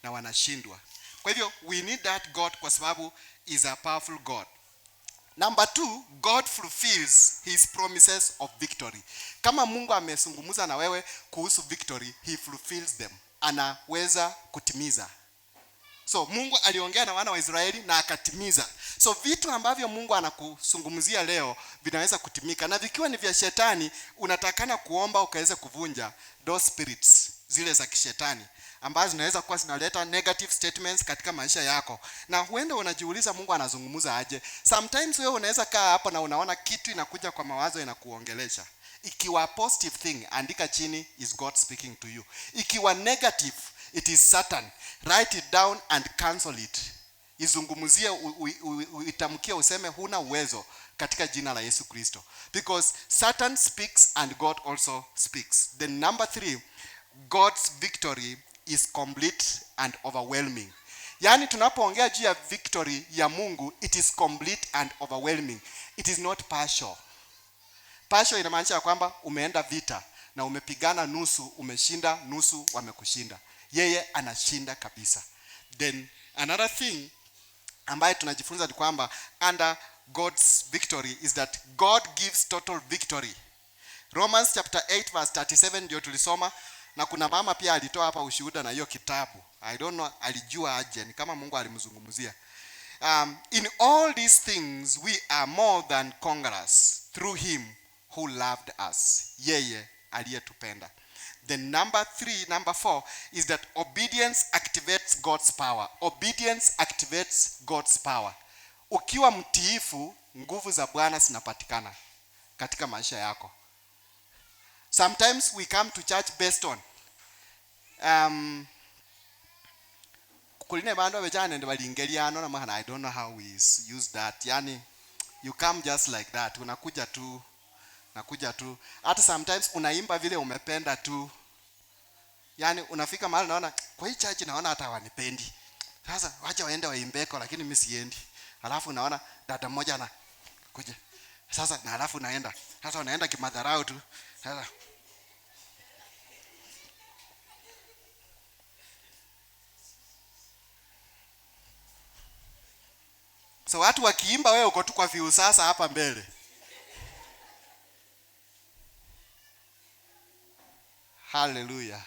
na wanashindwa. Kwa hivyo we need that God kwa sababu is a powerful God. Number 2, God fulfills his promises of victory. Kama Mungu amezungumza na wewe kuhusu victory, he fulfills them. Anaweza kutimiza. So Mungu aliongea na wana wa Israeli na akatimiza. So vitu ambavyo Mungu anakuzungumzia leo vinaweza kutimika, na vikiwa ni vya shetani unatakana kuomba ukaweze kuvunja those spirits zile za kishetani ambazo zinaweza kuwa zinaleta negative statements katika maisha yako. Na huenda unajiuliza Mungu anazungumza aje? Sometimes wewe unaweza kaa hapo na unaona kitu inakuja kwa mawazo inakuongelesha. Ikiwa positive thing, andika chini, is God speaking to you. Ikiwa negative, it is Satan. Write it down and cancel it. Izungumuzie, itamkie, useme huna uwezo katika jina la Yesu Kristo. Because Satan speaks and God also speaks. Then number 3, God's victory is complete and overwhelming. Yani tunapoongea juu ya victory ya Mungu, it is complete and overwhelming. It is not partial. Partial inamaanisha kwamba umeenda vita na umepigana nusu, umeshinda nusu, wamekushinda. Yeye anashinda kabisa. Then another thing ambayo tunajifunza ni kwamba under God's victory is that God gives total victory. Romans chapter 8 verse 37 ndio tulisoma, na kuna mama pia alitoa hapa ushuhuda na hiyo kitabu. I don't know alijua aje, ni kama Mungu alimzungumzia. In all these things we are more than conquerors through him who loved us. Yeye aliyetupenda. The number 4 is that obedience activates God's power. Obedience activates God's power. Ukiwa mtiifu, nguvu za Bwana zinapatikana katika maisha yako. Sometimes we come to church based on kuline bandu abejana ndi balingeliano na mahana. I don't know how we use that. Yani you come just like that. Unakuja tu. Hata sometimes unaimba vile umependa tu. Yani unafika mahali naona kwa hii church naona hata wanipendi. Sasa wacha waende waimbeko lakini mimi siendi. Alafu naona dada mmoja na kuja. Sasa na alafu naenda. Sasa unaenda kimadharau tu. Sasa so watu wakiimba wewe uko tu kwa viu sasa hapa mbele. Hallelujah.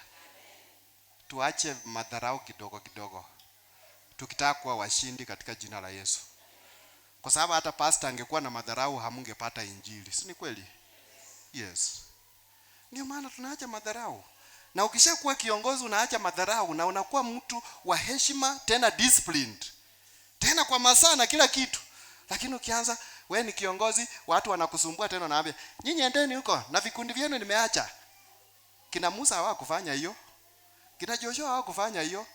Tuache madharau kidogo. Tukitaka kuwa washindi katika jina la Yesu. Kwa sababu hata pastor angekuwa na madharau hamungepata injili. Si ni kweli? Yes. Ndio maana tunaacha madharau. Na ukishakuwa kiongozi unaacha madharau na unakuwa mtu wa heshima, tena disciplined. Tena kwa masaa na kila kitu. Lakini ukianza wewe ni kiongozi, watu wanakusumbua tena naambia, "Nyinyi endeni huko na vikundi vyenu nimeacha." Kina Musa hawakufanya hiyo. Kina Joshua hawakufanya hiyo.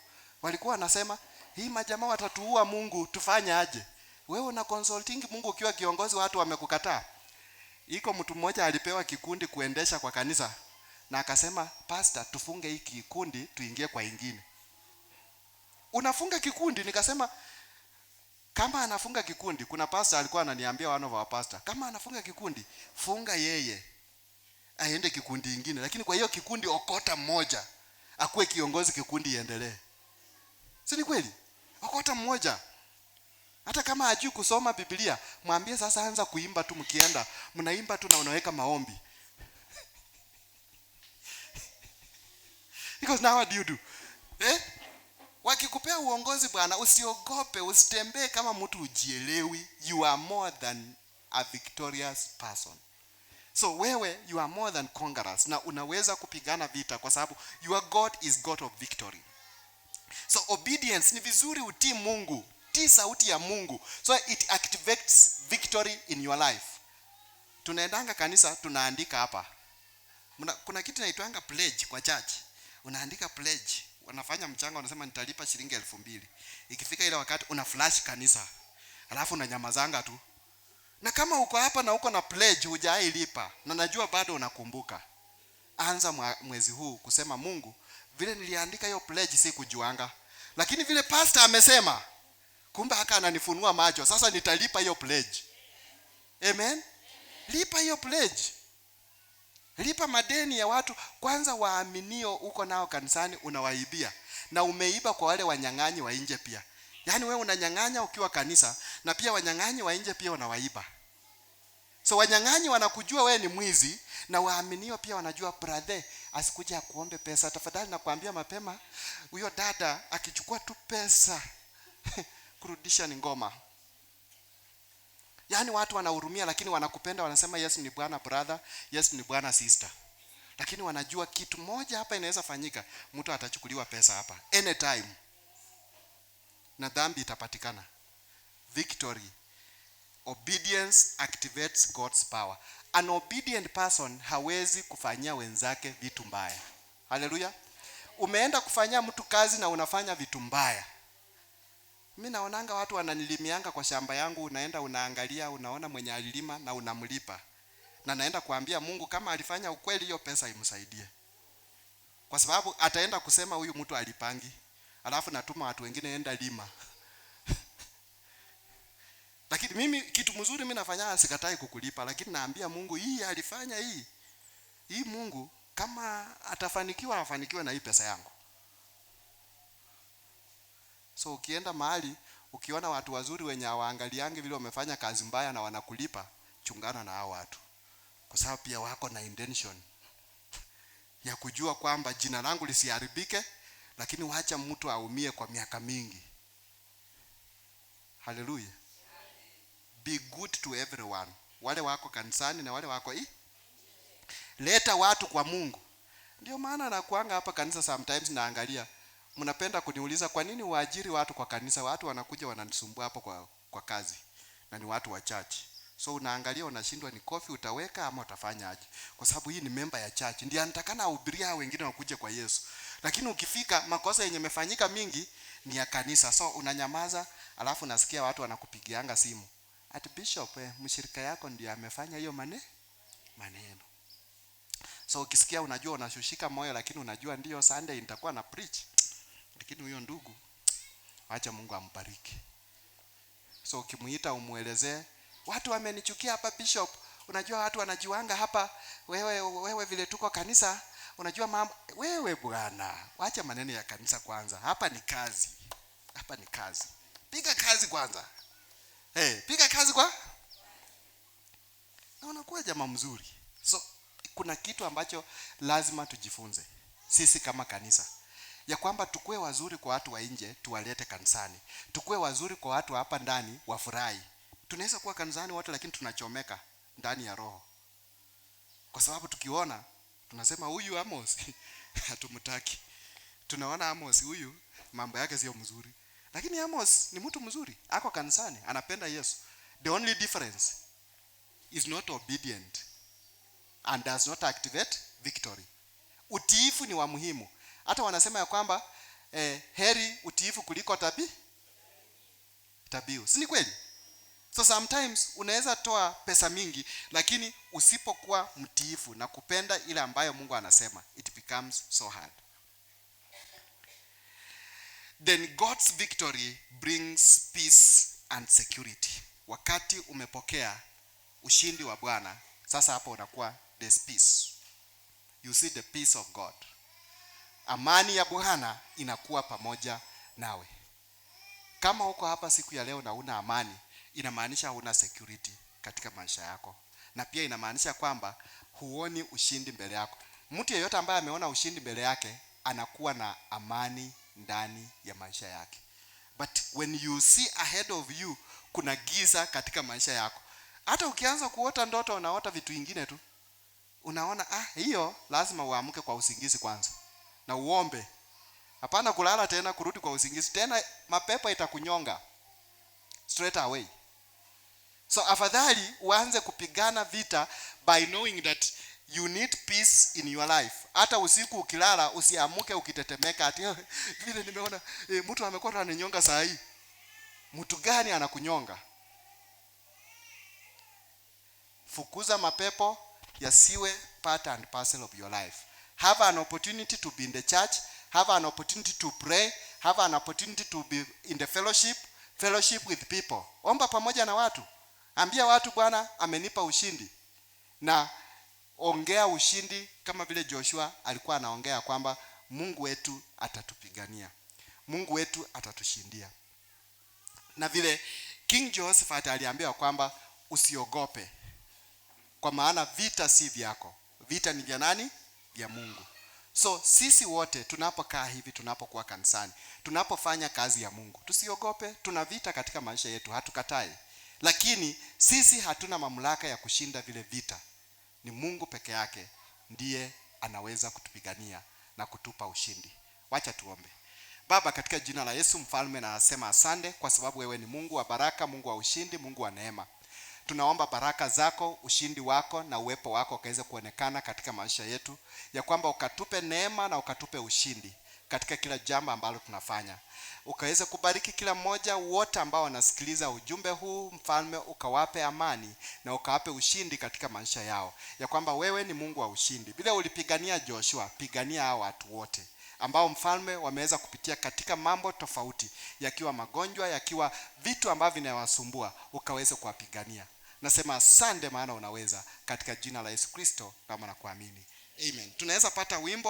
Walikuwa wanasema, "Hii majamaa watatuua Mungu, tufanye aje?" Wewe una consulting Mungu ukiwa kiongozi, watu wamekukataa. Iko mtu mmoja alipewa kikundi kuendesha kwa kanisa na akasema, "Pastor, tufunge hii kikundi tuingie kwa ingine." Unafunga kikundi? Nikasema kama anafunga kikundi, kuna pastor alikuwa ananiambia one of our pastor, kama anafunga kikundi, funga yeye aende kikundi ingine, lakini kwa hiyo kikundi okota mmoja akuwe kiongozi, kikundi iendelee. Si ni kweli? Okota mmoja. Hata kama hajui kusoma Biblia, mwambie sasa anza kuimba tu, mkienda mnaimba tu na unaweka maombi. Because now what do you do? Wakikupea uongozi bwana, usiogope, usitembee kama mtu ujielewi. You are more than a victorious person. So wewe, you are more than conquerors, na unaweza kupigana vita kwa sababu your God is God of victory. So obedience, ni vizuri utii Mungu, tii sauti ya Mungu, so it activates victory in your life. Tunaendanga kanisa, tunaandika hapa. Kuna kitu inaitwanga pledge kwa church. Unaandika pledge, wanafanya mchanga, wanasema nitalipa shilingi 2,000. Ikifika ile wakati una flash kanisa. Alafu unanyamazanga tu. Na kama uko hapa na uko na pledge hujailipa, na najua bado unakumbuka, anza mwezi huu kusema, Mungu, vile niliandika hiyo pledge si kujuanga, lakini vile pastor amesema, kumbe haka ananifunua macho, sasa nitalipa hiyo pledge. Amen? Lipa hiyo pledge. Lipa madeni ya watu kwanza. Waaminio uko nao kanisani unawaibia, na umeiba kwa wale wanyang'anyi wa nje pia. Yaani wewe unanyang'anya ukiwa kanisa, na pia wanyang'anyi wa nje pia unawaiba. So wanyang'anyi wanakujua wewe ni mwizi, na waaminio pia wanajua brother asikuje akuombe pesa. Tafadhali nakwambia mapema, huyo dada akichukua tu pesa kurudisha ni ngoma. Yaani watu wanahurumia, lakini wanakupenda, wanasema yes ni bwana brother, yes ni bwana sister. Lakini wanajua kitu moja hapa inaweza fanyika, mtu atachukuliwa pesa hapa anytime, na dhambi itapatikana. Victory. Obedience activates God's power. An obedient person hawezi kufanyia wenzake vitu mbaya. Haleluya. Umeenda kufanyia mtu kazi na unafanya vitu mbaya. Mimi naonanga watu wananilimianga kwa shamba yangu, unaenda unaangalia, unaona mwenye alilima na unamlipa. Na naenda kuambia Mungu kama alifanya ukweli hiyo pesa imsaidie. Kwa sababu ataenda kusema huyu mtu alipangi. Alafu natuma watu wengine enda lima. Lakini mimi kitu mzuri mimi nafanya, sikatai kukulipa, lakini naambia Mungu hii alifanya hii. Hii Mungu kama atafanikiwa afanikiwe na hii pesa yangu. So ukienda mahali ukiona watu wazuri wenye hawaangaliangi vile wamefanya kazi mbaya na wanakulipa, chungana na hao watu. Kwa sababu pia wako na intention ya kujua kwamba jina langu lisiharibike, lakini waacha mtu aumie kwa miaka mingi. Hallelujah. Be good to everyone. Wale wako kanisani na wale wako leta watu kwa Mungu. Ndio maana nakuanga hapa kanisa sometimes naangalia. Mnapenda kuniuliza kwa nini waajiri watu kwa kanisa? Watu wanakuja wananisumbua hapo kwa kazi. Na ni watu wa church. So unaangalia unashindwa ni coffee utaweka ama utafanya aje. Kwa sababu hii ni member ya church. Ndiye anatakana ahubiria wengine wakuje kwa Yesu. Lakini ukifika makosa yenye yamefanyika mingi ni ya kanisa. So unanyamaza, alafu nasikia watu wanakupigianga simu. Ati bishop mshirika yako ndiye amefanya hiyo maneno. So ukisikia unajua unashushika moyo, lakini unajua ndio Sunday nitakuwa na preach. Lakini huyo ndugu acha Mungu ambariki. So ukimuita umuelezee, watu wamenichukia hapa bishop. Unajua watu wanajiwanga hapa, wewe vile tuko kanisa, unajua mambo. Wewe bwana, acha maneno ya kanisa kwanza. Hapa ni kazi. Hapa ni kazi. Piga kazi kwanza. Piga kazi kwa. Na unakuwa jamaa mzuri. So kuna kitu ambacho lazima tujifunze sisi kama kanisa, ya kwamba tukue wazuri kwa watu wa nje, tuwalete kanisani. Tukue wazuri kwa watu hapa ndani, wafurahi. Tunaweza kuwa kanisani wote lakini tunachomeka ndani ya roho. Kwa sababu tukiona tunasema huyu Amos hatumtaki. Tunaona Amos huyu mambo yake sio mzuri. Lakini Amos ni mtu mzuri, ako kanisani, anapenda Yesu. The only difference is not obedient and does not activate victory. Utiifu ni wa muhimu. Hata wanasema ya kwamba heri utiifu kuliko tabiu. Si ni kweli? So sometimes unaweza toa pesa mingi, lakini usipokuwa mtiifu na kupenda ile ambayo Mungu anasema, it becomes so hard. Then God's victory brings peace and security. Wakati umepokea ushindi wa Bwana, sasa hapo unakuwa there's peace. You see the peace of God. Amani ya Bwana inakuwa pamoja nawe. Kama uko hapa siku ya leo na una amani, inamaanisha huna security katika maisha yako. Na pia inamaanisha kwamba huoni ushindi mbele yako. Mtu yeyote ambaye ameona ushindi mbele yake anakuwa na amani ndani ya maisha yake. But when you see ahead of you kuna giza katika maisha yako, hata ukianza kuota ndoto unaota vitu vingine tu, unaona hiyo lazima uamke kwa usingizi kwanza na uombe. Hapana kulala tena kurudi kwa usingizi tena, mapepo itakunyonga straight away. So afadhali uanze kupigana vita by knowing that you need peace in your life. Hata usiku ukilala usiamuke ukitetemeka ati vile nimeona mtu amekuwa ananinyonga saa hii. Mtu gani anakunyonga? Fukuza mapepo yasiwe part and parcel of your life. Have an opportunity to be in the church, have an opportunity to pray, have an opportunity to be in the fellowship with people. Omba pamoja na watu. Ambia watu Bwana amenipa ushindi. Na ongea ushindi kama vile Joshua alikuwa anaongea kwamba Mungu wetu atatupigania, Mungu wetu atatushindia. Na vile King Josephat aliambiwa kwamba usiogope, kwa maana vita si vyako, vita ni vya nani? Vya Mungu. So sisi wote tunapokaa hivi, tunapokuwa kanisani, tunapofanya kazi ya Mungu, tusiogope. Tuna vita katika maisha yetu, hatukatai, lakini sisi hatuna mamlaka ya kushinda vile vita. Ni Mungu peke yake ndiye anaweza kutupigania na kutupa ushindi. Wacha tuombe. Baba, katika jina la Yesu mfalme, na nasema asante kwa sababu wewe ni Mungu wa baraka, Mungu wa ushindi, Mungu wa neema. Tunaomba baraka zako, ushindi wako na uwepo wako ukaweze kuonekana katika maisha yetu, ya kwamba ukatupe neema na ukatupe ushindi katika kila jambo ambalo tunafanya. Ukaweze kubariki kila mmoja wote ambao wanasikiliza ujumbe huu, mfalme, ukawape amani na ukawape ushindi katika maisha yao, ya kwamba wewe ni Mungu wa ushindi. Bila ulipigania Joshua, pigania hao watu wote ambao mfalme wameweza kupitia katika mambo tofauti, yakiwa magonjwa, yakiwa vitu ambavyo vinawasumbua, ukaweze kuwapigania. Nasema asante, maana unaweza, katika jina la Yesu Kristo kama na kuamini. Amen. Tunaweza pata wimbo.